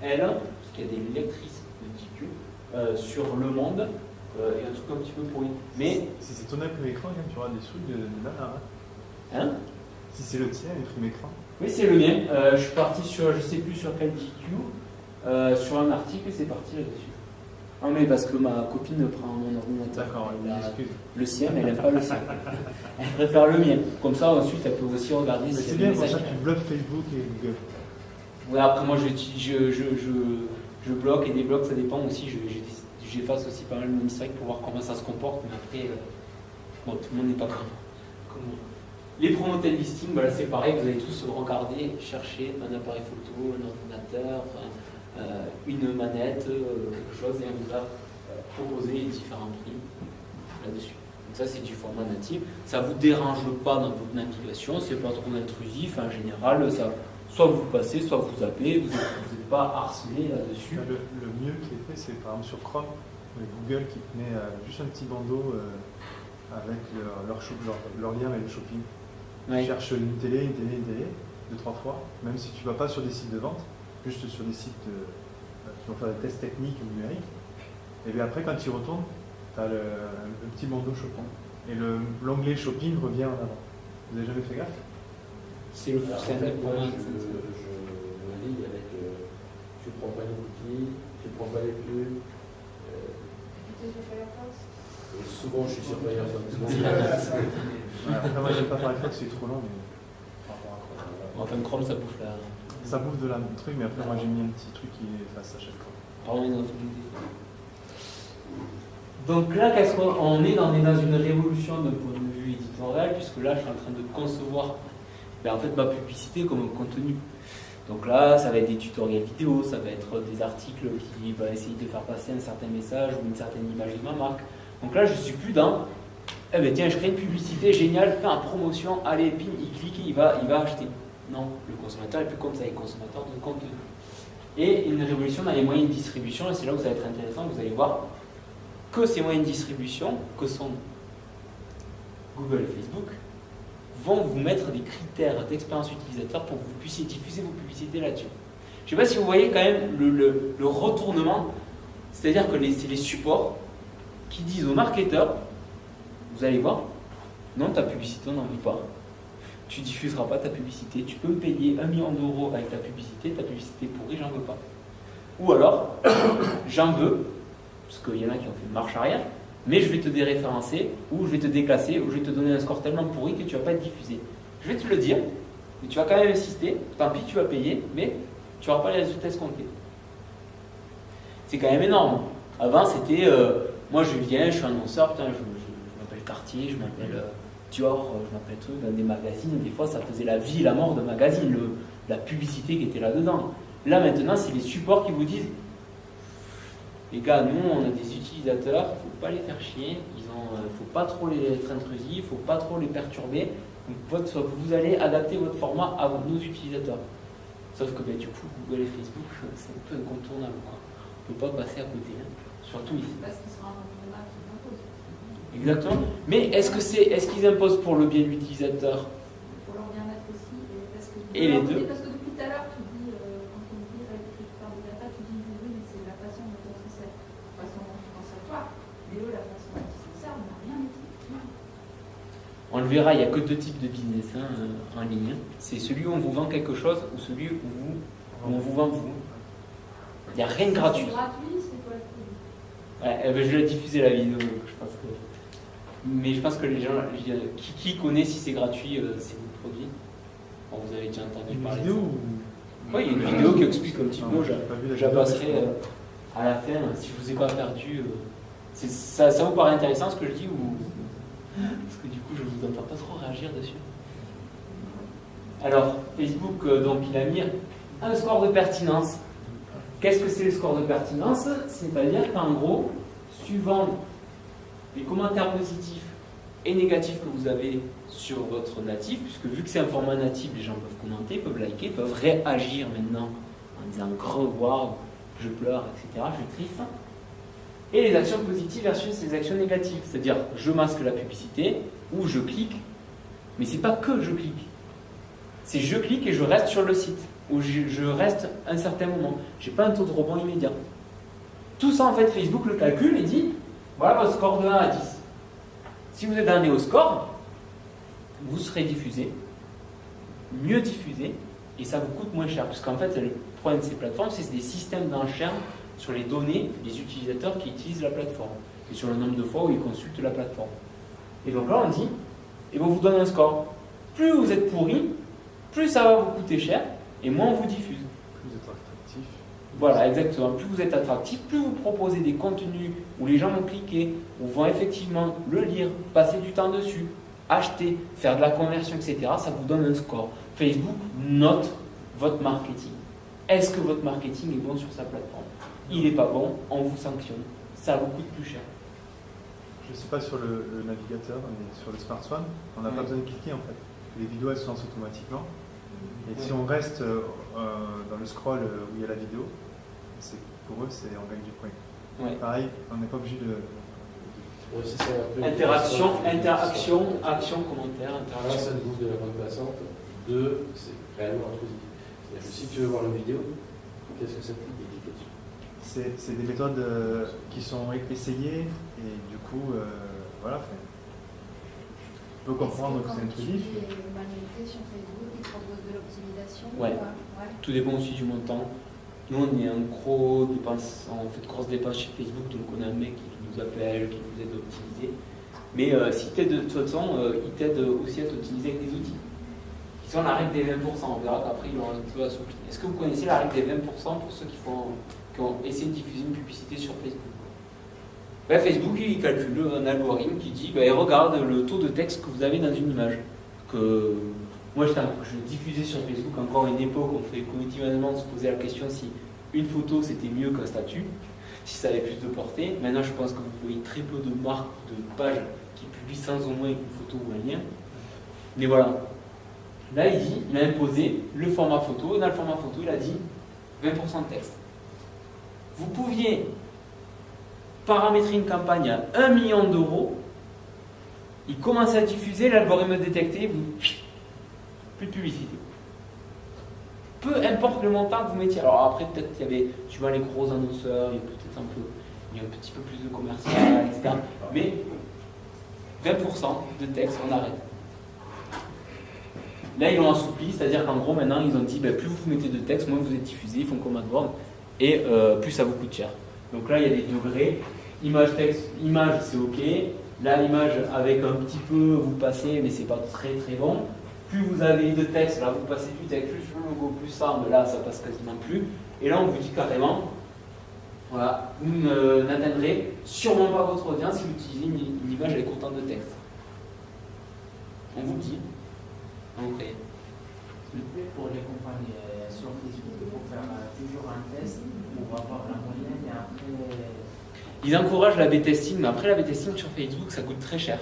Elle, parce qu'il y a des lectrices de GQ, sur Le Monde, et un truc un petit peu pourri. Mais, si c'est ton imprimé écran, tu auras des trucs de nana. hein? Si c'est le tien, imprimé écran. Oui, c'est le mien. Je suis parti sur, je sais plus sur quel GQ. Sur un article et c'est parti là-dessus. Non mais parce que ma copine prend mon ordinateur. D'accord, le sien, mais elle n'aime pas le sien. Elle préfère le mien. Comme ça ensuite elle peut aussi regarder mais si c'est il y a bien des pour ça messages. que tu bluffes Facebook et Google. Ouais, après moi je bloque et débloque, ça dépend aussi. J'efface aussi pas mal mon historique pour voir comment ça se comporte, mais après bon, tout le monde n'est pas comme moi. Les promoted listings, bah là c'est pareil, vous allez tous regarder, chercher un appareil photo, un ordinateur, une manette, quelque chose, et on vous a proposé différents prix là-dessus. Donc ça c'est du format natif. Ça ne vous dérange pas dans votre navigation, c'est pas trop intrusif en général. Ça, soit vous passez, soit vous zappez, vous n'êtes pas harcelé là-dessus. Le mieux qui est fait, c'est par exemple sur Chrome, Google qui te met juste un petit bandeau avec leur lien avec le shopping. Ouais. Tu cherches une télé, 2-3 fois, même si tu ne vas pas sur des sites de vente, juste sur des sites qui vont faire des tests techniques ou numériques. Et bien après, quand tu y retournes, tu as le petit bandeau shopping. Et l'onglet shopping revient en avant. Vous n'avez jamais fait gaffe? C'est le Alors, en fait, moi, je me lie avec tu ne prends pas les cookies, tu ne prends pas les pubs. Tu es sur Firefox? Et souvent, je suis sur Firefox. Après, moi, j'aime pas Firefox, c'est trop long, mais par rapport à Chrome. Enfin Chrome ça bouffe la... Ça bouffe de la truc, mais après, moi, j'ai mis un petit truc qui efface à chaque fois. Pardon, une autre idée. Donc là, qu'est-ce qu'on est? On est dans une révolution d'un point de vue éditorial, puisque là, je suis en train de concevoir en fait, ma publicité comme un contenu. Donc là, ça va être des tutoriels vidéo, ça va être des articles qui vont essayer de faire passer un certain message ou une certaine image de ma marque. Donc là, je ne suis plus dans Eh ben tiens, je crée une publicité géniale, fais en promotion, allez, ping, il clique, il va acheter. Non, le consommateur est plus comme ça, il est consommateur de contenu. Et une révolution dans les moyens de distribution, et c'est là où ça va être intéressant, vous allez voir que ces moyens de distribution, que sont Google et Facebook, vont vous mettre des critères d'expérience utilisateur pour que vous puissiez diffuser vos publicités là-dessus. Je ne sais pas si vous voyez quand même le retournement, c'est-à-dire que c'est les supports qui disent aux marketeurs, vous allez voir, non, ta publicité, on n'en veut pas. Tu diffuseras pas ta publicité, tu peux me payer 1 million d'euros avec ta publicité pourrie, j'en veux pas. Ou alors, j'en veux, parce qu'il y en a qui ont fait une marche arrière, mais je vais te déréférencer, ou je vais te déclasser, ou je vais te donner un score tellement pourri que tu vas pas être diffusé. Je vais te le dire, mais tu vas quand même insister, tant pis, tu vas payer, mais tu n'auras pas les résultats escomptés. C'est quand même énorme. Avant, c'était, moi je viens, je suis annonceur, putain, je m'appelle Cartier, je m'appelle Dior, je m'appelle truc, dans des magazines, des fois ça faisait la vie et la mort de magazine, la publicité qui était là-dedans. Là maintenant, c'est les supports qui vous disent, les gars, nous on a des utilisateurs, il ne faut pas les faire chier, il ne faut pas trop les être intrusifs, il ne faut pas trop les perturber, donc vous allez adapter votre format à nos utilisateurs. Sauf que du coup, Google et Facebook, c'est un peu incontournable, quoi. On ne peut pas passer à côté, hein. Surtout ici. Parce qu'il sera un format qui impose. Exactement. Mais est-ce qu'ils imposent pour le bien de l'utilisateur? Pour leur bien-être aussi. Et les deux. Parce que depuis tout à l'heure, tu dis, quand on dit que tu parles de data, tu dis oui, mais c'est la façon dont on s'en sert. La façon dont tu t'en sers toi. Mais eux, la façon dont ils s'en servent, on n'a rien dit. On le verra, il n'y a que deux types de business en ligne. C'est celui où on vous vend quelque chose ou celui où on vous vend vous. Il n'y a rien de gratuit. C'est gratuit, c'est quoi le produit? Ouais, je vais diffuser la vidéo. Mais je pense que les gens, qui connaît si c'est gratuit, c'est votre produit. Bon, vous avez déjà entendu Une parler vidéo de ça. ou... Oui, il y a une vidéo qui explique un petit peu. j'ai pas vu la Je la vidéo, passerai mais à la fin, si je vous ai pas perdu. Ça vous paraît intéressant ce que je dis ou... Parce que du coup, je ne vous entends pas trop réagir dessus. Alors, Facebook, donc, il a mis un score de pertinence. Qu'est-ce que c'est le score de pertinence? C'est-à-dire qu'en gros, suivant les commentaires positifs et négatifs que vous avez sur votre natif, puisque vu que c'est un format natif, les gens peuvent commenter, peuvent liker, peuvent réagir maintenant en disant gros, waouh, je pleure, etc., je suis triste. Et les actions positives versus les actions négatives, c'est-à-dire je masque la publicité ou je clique, mais c'est pas que je clique, c'est je clique et je reste sur le site, ou je reste un certain moment, j'ai pas un taux de rebond immédiat. Tout ça en fait Facebook le calcule et dit voilà votre score de 1 à 10. Si vous êtes donné au score, vous serez diffusé, mieux diffusé, et ça vous coûte moins cher, parce qu'en fait le problème de ces plateformes, c'est des systèmes d'enchères sur les données des utilisateurs qui utilisent la plateforme et sur le nombre de fois où ils consultent la plateforme. Et donc là, on dit, et on vous donne un score. Plus vous êtes pourri, plus ça va vous coûter cher et moins on vous diffuse. Plus vous êtes attractif. Voilà, exactement. Plus vous êtes attractif, plus vous proposez des contenus où les gens vont cliquer, où vont effectivement le lire, passer du temps dessus, acheter, faire de la conversion, etc. Ça vous donne un score. Facebook note votre marketing. Est-ce que votre marketing est bon sur sa plateforme? Il n'est pas bon, on vous sanctionne. Ça vous coûte plus cher. Je ne sais pas sur le navigateur, mais sur le smartphone, on n'a pas besoin de cliquer en fait. Les vidéos elles se lancent automatiquement. Et si on reste dans le scroll où il y a la vidéo, pour eux on gagne du point. Ouais. Pareil, on n'est pas obligé de... Ouais, c'est ça, un peu Interaction, interaction, action, commentaire, Un, interaction. ça te bouffe de la bande passante. 2, c'est réellement intrusif. C'est-à-dire que si tu veux voir une vidéo, qu'est-ce que ça te dit de cliquer dessus? C'est des méthodes qui sont essayées et du coup, voilà. Je peux comprendre que c'est intrusif. Quand tu es manualité sur Facebook, ils proposent de l'optimisation. Ouais. Tout dépend aussi du montant. Nous, on est un gros dépense, on fait de grosses dépenses chez Facebook, donc on a un mec qui nous appelle, qui nous aide à optimiser. Mais si t'aide de toute façon, il t'aide aussi à t'optimiser avec des outils. Qui sont la règle des 20%. On verra qu'après, ils l'ont un peu assoupli. Est-ce que vous connaissez la règle des 20% pour ceux qui ont essayé de diffuser une publicité sur Facebook? Ben, Facebook, il calcule un algorithme qui dit, il regarde le taux de texte que vous avez dans une image. Que moi, je diffusais sur Facebook encore une époque, on fait collectivement se poser la question si une photo c'était mieux qu'un statut. si ça avait plus de portée. Maintenant, je pense que vous voyez très peu de marques, de pages qui publient sans au moins une photo ou un lien. Mais voilà. Là, il a imposé le format photo, et dans le format photo, il a dit 20% de texte. Vous pouviez paramétrer une campagne à 1 million d'euros, il commence à diffuser, l'algorithme détecté, plus de publicité. Peu importe le montant que vous mettiez. Alors après, peut-être qu'il y avait, tu vois, les gros annonceurs, il y a un petit peu plus de commercial, etc. Mais 20% de texte, on arrête. Là, ils l'ont assoupli, c'est-à-dire qu'en gros, maintenant, ils ont dit, plus vous mettez de texte, moins vous êtes diffusé, ils font comme AdWords, et plus ça vous coûte cher. Donc là, il y a des degrés. Image, texte, image, c'est OK. Là, l'image, avec un petit peu, vous passez, mais c'est pas très très bon. Plus vous avez de texte, là, vous passez du texte, plus le logo, plus ça, mais là, ça passe quasiment plus. Et là, on vous dit carrément, voilà, vous n'atteindrez sûrement pas votre audience si vous utilisez une image avec autant de texte. On vous le dit. Donc, pour les campagnes sur Facebook, il faut faire toujours un test pour avoir la moyenne et après. Ils encouragent l'A/B testing, mais après l'A/B testing sur Facebook, ça coûte très cher.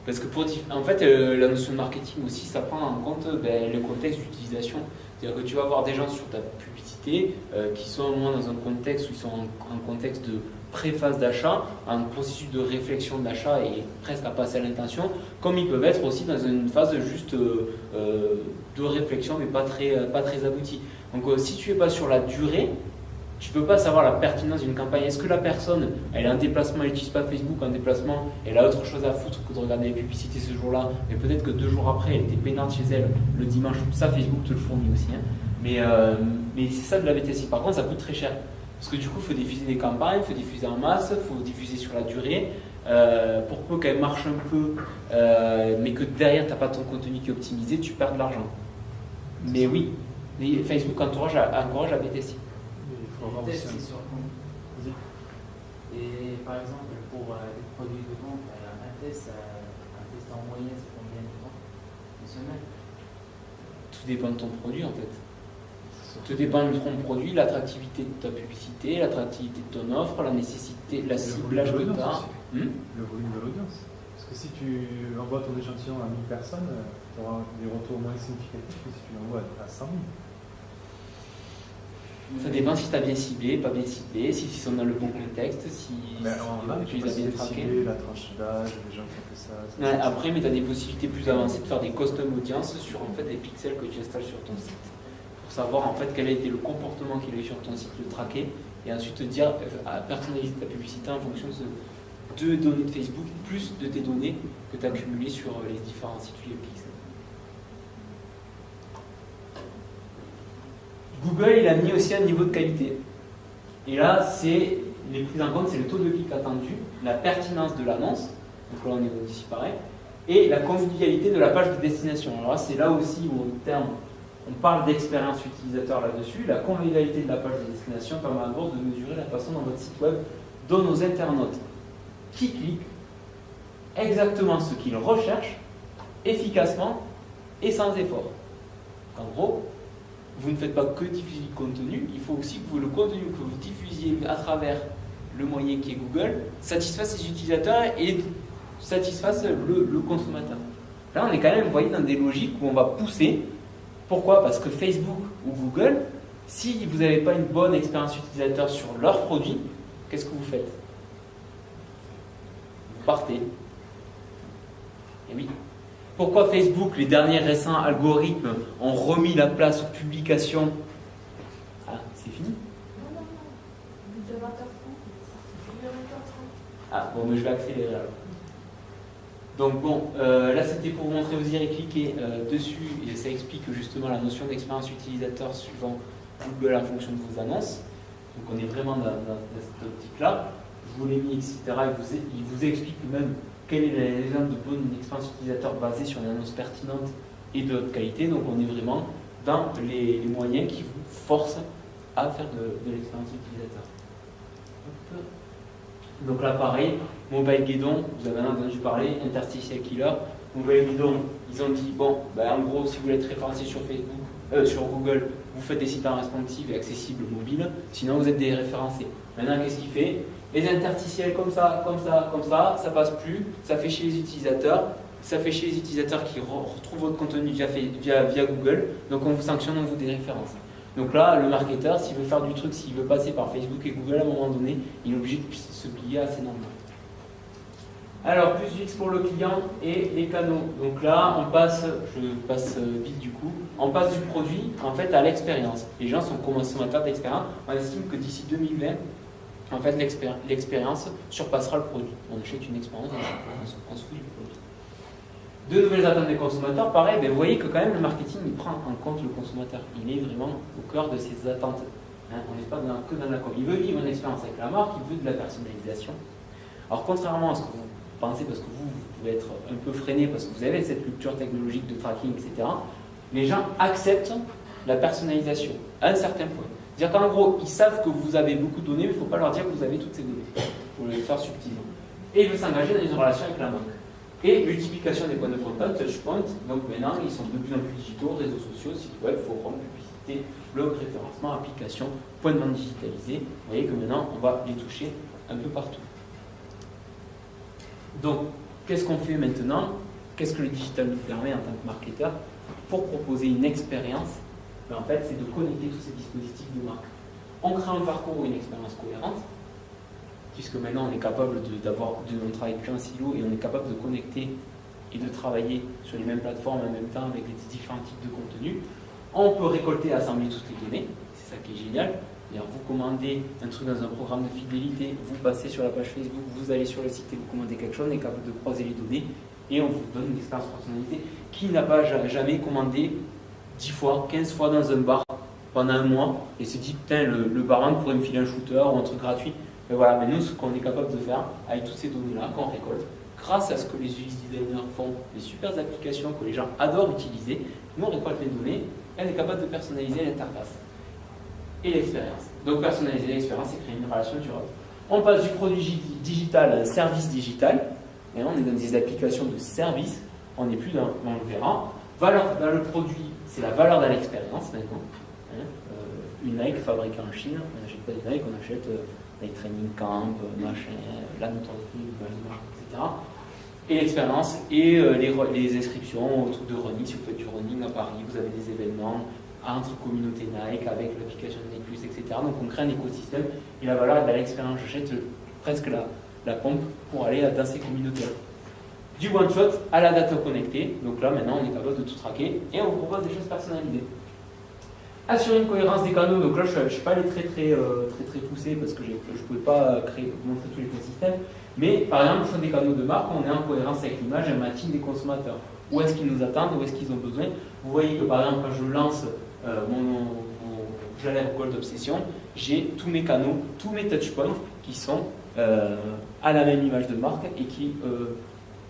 Parce que en fait, la notion de marketing aussi, ça prend en compte le contexte d'utilisation. C'est-à-dire que tu vas avoir des gens sur ta publicité qui sont au moins dans un contexte où ils sont en contexte de pré-phase d'achat, un processus de réflexion d'achat et presque à passer à l'intention, comme ils peuvent être aussi dans une phase juste de réflexion, mais pas très aboutie. Donc si tu n'es pas sur la durée, tu ne peux pas savoir la pertinence d'une campagne. Est-ce que la personne, elle est en déplacement, elle n'utilise pas Facebook en déplacement, elle a autre chose à foutre que de regarder les publicités ce jour-là, mais peut-être que 2 jours après, elle était peinante chez elle le dimanche. Ça, Facebook te le fournit aussi. Hein. Mais c'est ça de l'A/B testing. Par contre, ça coûte très cher. Parce que du coup, il faut diffuser des campagnes, il faut diffuser en masse, il faut diffuser sur la durée. Pour peu qu'elle marche un peu, mais que derrière, tu n'as pas ton contenu qui est optimisé, tu perds de l'argent. Mais oui, Facebook encourage l'A/B testing. Les tests, c'est sur compte. Et par exemple, pour des produits de vente, un test en moyenne, c'est combien de temps? Une semaine? Tout dépend de ton produit en fait. Tout dépend de ton produit, l'attractivité de ta publicité, l'attractivité de ton offre, la nécessité, la ciblage que tu as. Le volume de l'audience. Parce que si tu envoies ton échantillon à 1000 personnes, tu auras des retours moins significatifs que si tu l'envoies à 100 000. Ça dépend si tu as bien ciblé, pas bien ciblé, si ils sont dans le bon contexte, si tu les as bien traqués. La tranche d'âge, les gens qui ont fait ça. Ouais, après, mais tu as des possibilités plus avancées de faire des custom audience sur en fait, des pixels que tu installes sur ton site. Pour savoir en fait quel a été le comportement qu'il a eu sur ton site, le traquer, et ensuite te dire, personnaliser ta publicité en fonction de données de Facebook, plus de tes données que tu as accumulées sur les différents sites et pixels. Google, il a mis aussi un niveau de qualité. Et là, c'est les prises en compte, c'est le taux de clic attendu, la pertinence de l'annonce, donc là on est ici pareil, et la convivialité de la page de destination. Alors là, c'est là aussi où on parle d'expérience utilisateur là-dessus. La convivialité de la page de destination permet d'abord de mesurer la façon dont votre site web donne aux internautes qui cliquent exactement ce qu'ils recherchent, efficacement et sans effort. En gros, vous ne faites pas que diffuser du contenu, il faut aussi que le contenu que vous diffusiez à travers le moyen qui est Google satisfasse ses utilisateurs et satisfasse le consommateur. Là, on est quand même, vous voyez, dans des logiques où on va pousser. Pourquoi? Parce que Facebook ou Google, si vous n'avez pas une bonne expérience utilisateur sur leurs produits, qu'est-ce que vous faites? Vous partez. Et oui. Pourquoi Facebook, les derniers récents algorithmes, ont remis la place aux publications? Ah, c'est fini? Non. De 20h30, c'est 20h30. Ah, bon, mais je vais accélérer alors. Donc bon, là c'était pour vous montrer, vous irez cliquer dessus et ça explique justement la notion d'expérience utilisateur suivant Google en fonction de vos annonces. Donc on est vraiment dans cette optique-là. Je vous l'ai mis, etc. Il vous explique même quel est l'exemple de bonne expérience utilisateur basée sur une annonce pertinente et de haute qualité. Donc on est vraiment dans les moyens qui vous forcent à faire de l'expérience utilisateur. Hop. Donc là pareil, Mobile Guidon, vous avez entendu parler, Interstitial Killer. Mobile Guidon, ils ont dit, bon, en gros, si vous voulez être référencé sur Facebook, sur Google, vous faites des sites responsives et accessibles mobiles, sinon vous êtes déréférencé. Maintenant, qu'est-ce qu'il fait? Les interstitiels comme ça, ça passe plus, ça fait chier les utilisateurs, qui retrouvent votre contenu via Google, donc on vous sanctionne, on vous déréférence. Donc là, le marketeur, s'il veut faire du truc, s'il veut passer par Facebook et Google à un moment donné, il est obligé de se plier à ces normes. Alors, plus UX pour le client et les canaux. Donc là, je passe vite du coup, on passe du produit en fait à l'expérience. Les gens sont consommateurs d'expérience. On estime que d'ici 2020, en fait, l'expérience surpassera le produit. On achète une expérience, on se fout du produit. De nouvelles attentes des consommateurs, pareil, vous voyez que quand même le marketing il prend en compte le consommateur. Il est vraiment au cœur de ses attentes. On n'est pas que dans la com. Il veut vivre une expérience avec la marque, il veut de la personnalisation. Alors contrairement à ce que vous pensez, parce que vous pouvez être un peu freiné, parce que vous avez cette culture technologique de tracking, etc., les gens acceptent la personnalisation à un certain point. C'est-à-dire qu'en gros, ils savent que vous avez beaucoup de données, mais il ne faut pas leur dire que vous avez toutes ces données. Il faut le faire subtilement. Et ils veulent s'engager dans une relation avec la marque. Et multiplication des points de contact, touchpoint, donc maintenant ils sont de plus en plus digitaux, réseaux sociaux, sites web, forums, publicité, blog, référencement, application, point de vente digitalisé. Vous voyez que maintenant on va les toucher un peu partout. Donc, qu'est-ce qu'on fait maintenant? Qu'est-ce que le digital nous permet en tant que marketeur pour proposer une expérience? En fait, c'est de connecter tous ces dispositifs de marque. On crée un parcours ou une expérience cohérente, puisque maintenant on est capable on travaille plus en silo et on est capable de connecter et de travailler sur les mêmes plateformes en même temps avec les différents types de contenus. On peut récolter et assembler toutes les données, c'est ça qui est génial. Vous commandez un truc dans un programme de fidélité, vous passez sur la page Facebook, vous allez sur le site et vous commandez quelque chose, on est capable de croiser les données et on vous donne une expérience personnalisée. Qui n'a pas jamais commandé 10 fois, 15 fois dans un bar pendant un mois et se dit putain le barman pourrait me filer un shooter ou un truc gratuit? Mais voilà, mais nous ce qu'on est capable de faire avec toutes ces données-là qu'on récolte, grâce à ce que les UX designers font, les super applications que les gens adorent utiliser, nous on récolte les données et on est capable de personnaliser l'interface et l'expérience. Donc personnaliser l'expérience et créer une relation durable. On passe du produit digital à un service digital, et là on est dans des applications de service, on n'est plus dans le verra. Valeur dans le produit, c'est la valeur dans l'expérience maintenant. Une Nike fabriquée en Chine, on n'achète pas des Nike, on achète Nike Training Camp, machin, la notoriété, l'image, etc. Et l'expérience et les inscriptions au truc de running. Si vous faites du running à Paris, vous avez des événements entre communautés Nike, avec l'application de Nike+, etc. Donc on crée un écosystème et la valeur est dans l'expérience. J'achète presque la pompe pour aller dans ces communautés-là. Du one-shot à la data connectée. Donc là, maintenant, on est capable de tout traquer et on vous propose des choses personnalisées. Assurer une cohérence des canaux. Donc là, je ne suis pas allé très poussé parce que je ne pouvais pas montrer tous les écosystèmes. Mais par exemple, le choix des canaux de marque, on est en cohérence avec l'image et un matching des consommateurs. Où est-ce qu'ils nous attendent, où est-ce qu'ils ont besoin. Vous voyez que par exemple, quand je lance j'allais à Gold Obsession, j'ai tous mes canaux, tous mes touchpoints qui sont à la même image de marque et qui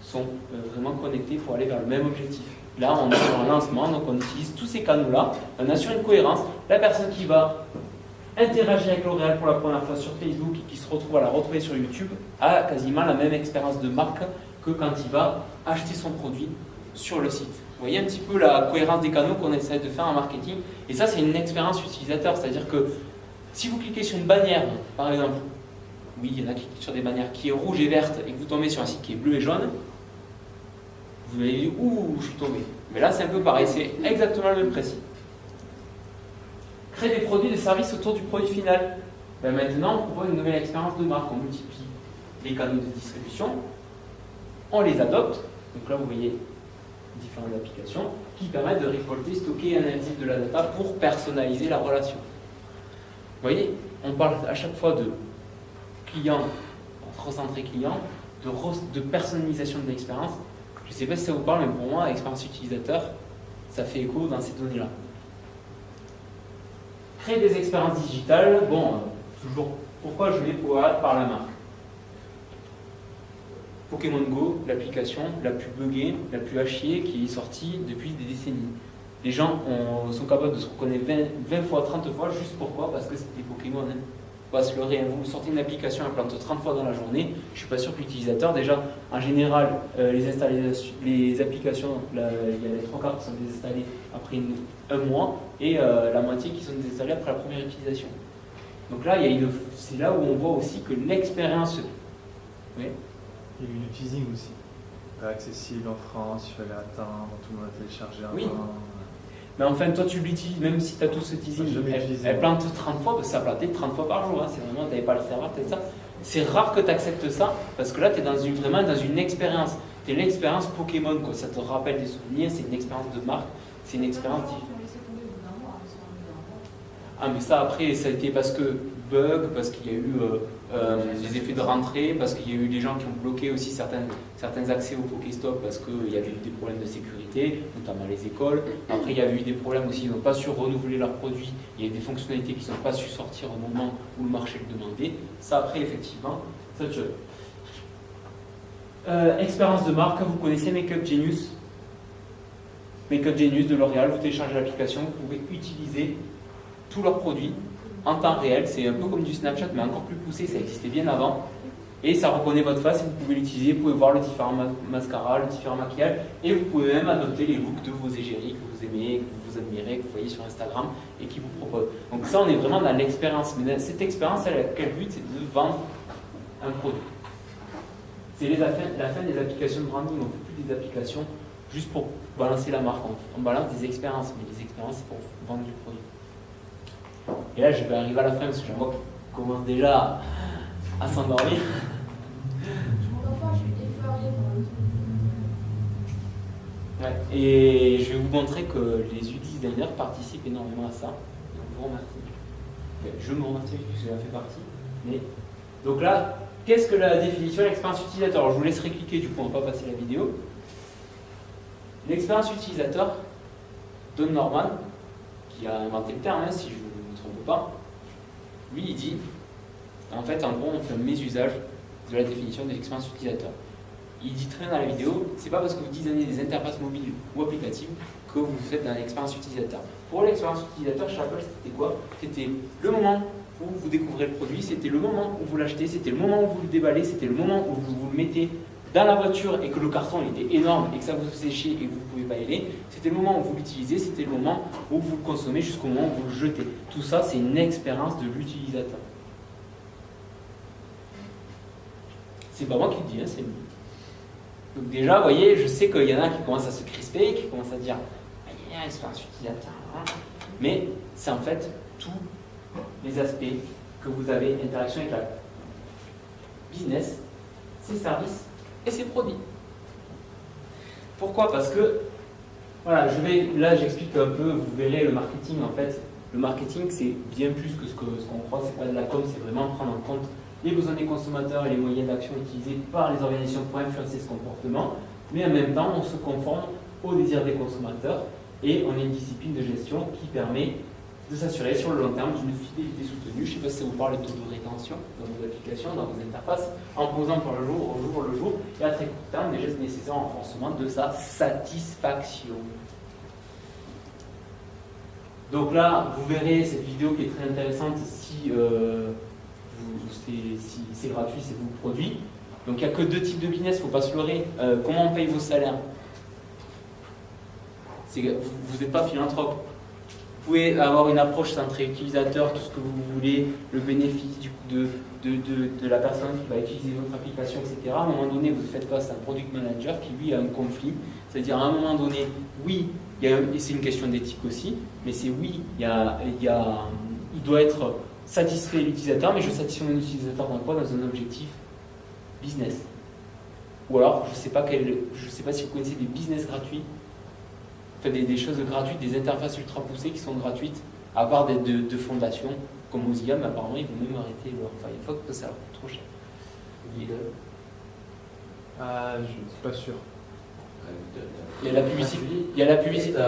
sont vraiment connectés pour aller vers le même objectif. Là, on est sur un lancement, donc on utilise tous ces canaux-là, on assure une cohérence. La personne qui va interagir avec L'Oréal pour la première fois sur Facebook et qui se retrouve à la retrouver sur YouTube a quasiment la même expérience de marque que quand il va acheter son produit sur le site. Vous voyez un petit peu la cohérence des canaux qu'on essaie de faire en marketing. Et ça, c'est une expérience utilisateur. C'est-à-dire que si vous cliquez sur une bannière, par exemple, oui, il y en a qui cliquent sur des bannières qui est rouge et verte et que vous tombez sur un site qui est bleu et jaune, vous allez dire « Ouh, je suis tombé ». Mais là, c'est un peu pareil. C'est exactement le même principe. Créer des produits et des services autour du produit final. Maintenant, on propose une nouvelle expérience de marque. On multiplie les canaux de distribution, on les adopte. Donc là, vous voyez différentes applications qui permettent de récolter, stocker et analyser de la data pour personnaliser la relation. Vous voyez, on parle à chaque fois de client, recentrer client, de personnalisation de l'expérience. Je ne sais pas si ça vous parle, mais pour moi, l'expérience utilisateur, ça fait écho dans ces données-là. Créer des expériences digitales, toujours, pourquoi je vais pouvoir par la marque? Pokémon Go, l'application la plus buggée, la plus à chier qui est sortie depuis des décennies. Les gens sont capables de se reconnaître 20 fois, 30 fois, juste pourquoi? Parce que c'est des Pokémon. On va se leurrer, vous sortez une application, elle plante 30 fois dans la journée, je ne suis pas sûr que l'utilisateur, déjà, en général, les applications, il y a les 3 quarts qui sont désinstallés après un mois et la moitié qui sont désinstallés après la première utilisation. Donc là, c'est là où on voit aussi que l'expérience... Oui. Il y a eu le teasing aussi. Pas accessible en France, il fallait attendre, tout le monde a téléchargé avant. Oui. Mais enfin, toi, tu l'utilises, même si tu as tout ce teasing, elle plante 30 fois, parce que ça plantait 30 fois par jour. Hein, c'est vraiment, tu n'avais pas le serveur, peut-être ça. C'est rare que tu acceptes ça, parce que là, tu es vraiment dans une expérience. Tu es l'expérience Pokémon, quoi. Ça te rappelle des souvenirs, c'est une expérience de marque, c'est une expérience... Ah, mais ça, après, ça a été parce que bug, parce qu'il y a eu des effets de rentrée, parce qu'il y a eu des gens qui ont bloqué aussi certains accès au Pokéstop parce qu'il y avait eu des problèmes de sécurité, notamment les écoles. Après, il y avait eu des problèmes aussi, ils n'ont pas su renouveler leurs produits, il y a eu des fonctionnalités qui n'ont pas su sortir au moment où le marché le demandait. Ça, après, effectivement, ça te choque. Expérience de marque, vous connaissez Makeup Genius. Makeup Genius de L'Oréal, vous téléchargez l'application, vous pouvez utiliser tous leurs produits en temps réel. C'est un peu comme du Snapchat, mais encore plus poussé, ça existait bien avant. Et ça reconnaît votre face et vous pouvez l'utiliser, vous pouvez voir le différent mascara, le différent maquillage, et vous pouvez même adopter les looks de vos égéries que vous aimez, que vous admirez, que vous voyez sur Instagram et qui vous proposent. Donc ça, on est vraiment dans l'expérience. Mais cette expérience, elle a quel but? C'est de vendre un produit. C'est la fin des applications de branding. On ne fait plus des applications juste pour balancer la marque. On balance des expériences, mais les expériences, c'est pour vendre du produit. Et là, je vais arriver à la fin parce que je vois qu'on commence déjà à s'endormir. Je m'entends pas, je suis effleurée par le truc. Ouais. Et je vais vous montrer que les UX designers participent énormément à ça. Donc, je vous remercie. Enfin, je me remercie puisque j'en fais partie. Mais... Donc là, qu'est-ce que la définition de l'expérience utilisateur? Alors, je vous laisserai cliquer, du coup, on ne va pas passer la vidéo. L'expérience utilisateur, Don Norman, qui a inventé le terme, hein, si je ne me trompe pas, lui, il dit, en fait, en gros, on fait un mésusage de la définition de l'expérience utilisateur. Il dit très bien dans la vidéo, c'est pas parce que vous designez des interfaces mobiles ou applicatives que vous faites dans l'expérience utilisateur. Pour l'expérience utilisateur, chez Apple, c'était quoi? C'était le moment où vous découvrez le produit, c'était le moment où vous l'achetez, c'était le moment où vous le déballez, c'était le moment où vous le mettez dans la voiture et que le carton il était énorme et que ça vous faisait chier et que vous ne pouvez pas y aller, c'était le moment où vous l'utilisez, c'était le moment où vous le consommez jusqu'au moment où vous le jetez. Tout ça, c'est une expérience de l'utilisateur. C'est pas moi qui le dis, hein, c'est lui. Donc déjà, vous voyez, je sais qu'il y en a qui commencent à se crisper, qui commencent à dire « il y a une expérience utilisateur », mais c'est en fait tous les aspects que vous avez, interaction avec la business, ses services et ses produits. Pourquoi? Parce que, voilà, là j'explique un peu, vous verrez le marketing en fait. Le marketing c'est bien plus que ce qu'on croit, c'est pas de la com, c'est vraiment prendre en compte les besoins des consommateurs et les moyens d'action utilisés par les organisations pour influencer ce comportement, mais en même temps on se conforme aux désirs des consommateurs et on a une discipline de gestion qui permet de s'assurer sur le long terme d'une fidélité soutenue. Je ne sais pas si ça vous parle de taux de rétention dans vos applications, dans vos interfaces, en posant pour le jour, et à très court terme des gestes nécessaires au renforcement de sa satisfaction. Donc là, vous verrez cette vidéo qui est très intéressante si c'est gratuit, c'est vous le produit. Donc il n'y a que 2 types de business, il ne faut pas se leurrer. Comment on paye vos salaires? Vous n'êtes pas philanthrope. Vous pouvez avoir une approche centrée utilisateur, tout ce que vous voulez, le bénéfice de la personne qui va utiliser votre application, etc. À un moment donné, vous faites face à un product manager qui, lui, a un conflit. C'est-à-dire, à un moment donné, oui, et c'est une question d'éthique aussi, mais c'est oui, il doit être satisfait l'utilisateur, mais je satisfais mon utilisateur dans quoi? Dans un objectif business. Ou alors, je ne sais pas si vous connaissez des business gratuits. Enfin, des choses gratuites, des interfaces ultra poussées qui sont gratuites, à part de fondations comme Mozilla, mais apparemment ils vont même arrêter leur Firefox parce que ça leur coûte trop cher. Je ne suis pas sûr. Il y a la publicité.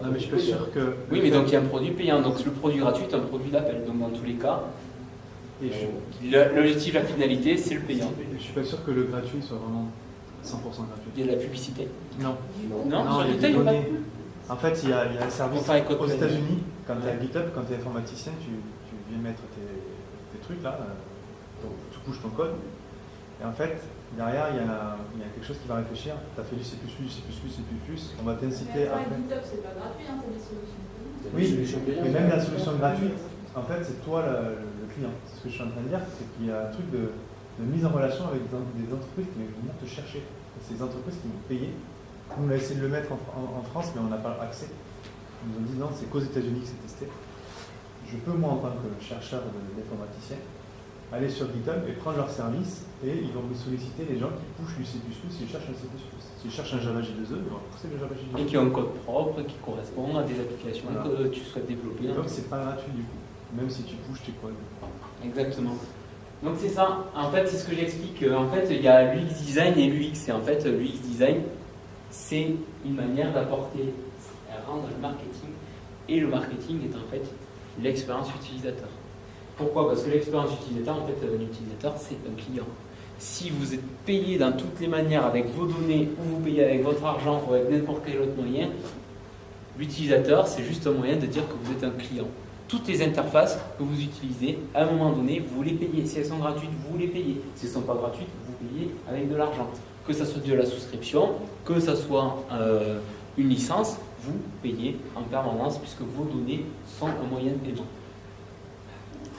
Non, mais je suis pas sûr que. Oui, mais donc il y a un produit payant. Donc le produit gratuit est un produit d'appel. Donc dans tous les cas, l'objectif, la finalité, c'est le payant. Je ne suis pas sûr que le gratuit soit vraiment 100% gratuit. Il y a de la publicité. Non. Non, il y a des données. En fait, il y a un service Enfin, aux États-Unis. Quand tu es à GitHub, quand tu es informaticien, tu viens mettre tes truc là, tu couches ton code. Et en fait, derrière, il y a quelque chose qui va réfléchir. Tu as fait du C++, on va t'inciter à faire. GitHub, c'est pas gratuit, hein, t'as des solutions payantes. Oui, mais même la solution gratuite, en fait, c'est toi le client. C'est ce que je suis en train de dire, c'est qu'il y a un truc de mise en relation avec des entreprises qui vont te chercher. Et c'est des entreprises qui vont payer. On a essayé de le mettre en France, mais on n'a pas accès. Ils nous ont dit non, c'est qu'aux États-Unis que c'est testé. Je peux, moi, en tant que chercheur d'informaticien, aller sur GitHub et prendre leur service et ils vont me solliciter les gens qui pushent du C++ s'ils cherchent un C++. S'ils cherchent un Java J2E, ils vont pousser le Java J2E. Et qui ont un code propre, qui correspond à des applications que tu souhaites développer. Et donc, c'est pas gratuit du coup, même si tu pushes tes codes. Exactement. Donc c'est ça, en fait c'est ce que j'explique, en fait il y a l'UX design et l'UX, et en fait l'UX design c'est une manière d'apporter, à rendre le marketing, et le marketing est en fait l'expérience utilisateur. Pourquoi? Parce que l'expérience utilisateur, en fait l'utilisateur c'est un client. Si vous êtes payé dans toutes les manières avec vos données, ou vous payez avec votre argent, ou avec n'importe quel autre moyen, l'utilisateur c'est juste un moyen de dire que vous êtes un client. Toutes les interfaces que vous utilisez, à un moment donné, vous les payez. Si elles sont gratuites, vous les payez. Si elles ne sont pas gratuites, vous payez avec de l'argent. Que ça soit de la souscription, que ça soit une licence, vous payez en permanence puisque vos données sont un moyen de paiement.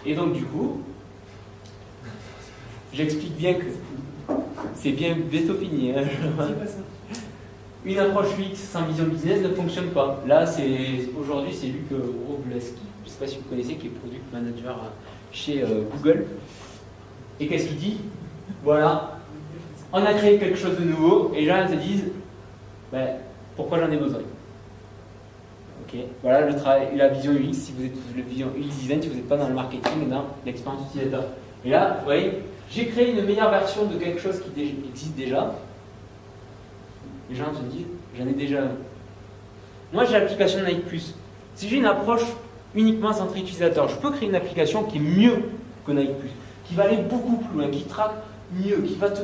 Et donc du coup, j'explique bien que c'est bien bientôt fini. Hein. Une approche UX sans vision business ne fonctionne pas. Là, aujourd'hui, c'est Luc Wroblewski, je ne sais pas si vous connaissez, qui est product manager chez Google. Et qu'est-ce qu'il dit? Voilà, on a créé quelque chose de nouveau, et les gens se disent, ben, pourquoi j'en ai besoin? Ok, voilà le travail, la vision UX. Si vous êtes le vision UX design, si vous n'êtes pas dans le marketing et dans l'expérience utilisateur. Et là, vous voyez, j'ai créé une meilleure version de quelque chose qui existe déjà. Les gens se disent, j'en ai déjà un. Moi, j'ai l'application Nike+. Si j'ai une approche uniquement centrée utilisateur, je peux créer une application qui est mieux que Nike+, qui va aller beaucoup plus loin, qui traque mieux, qui va te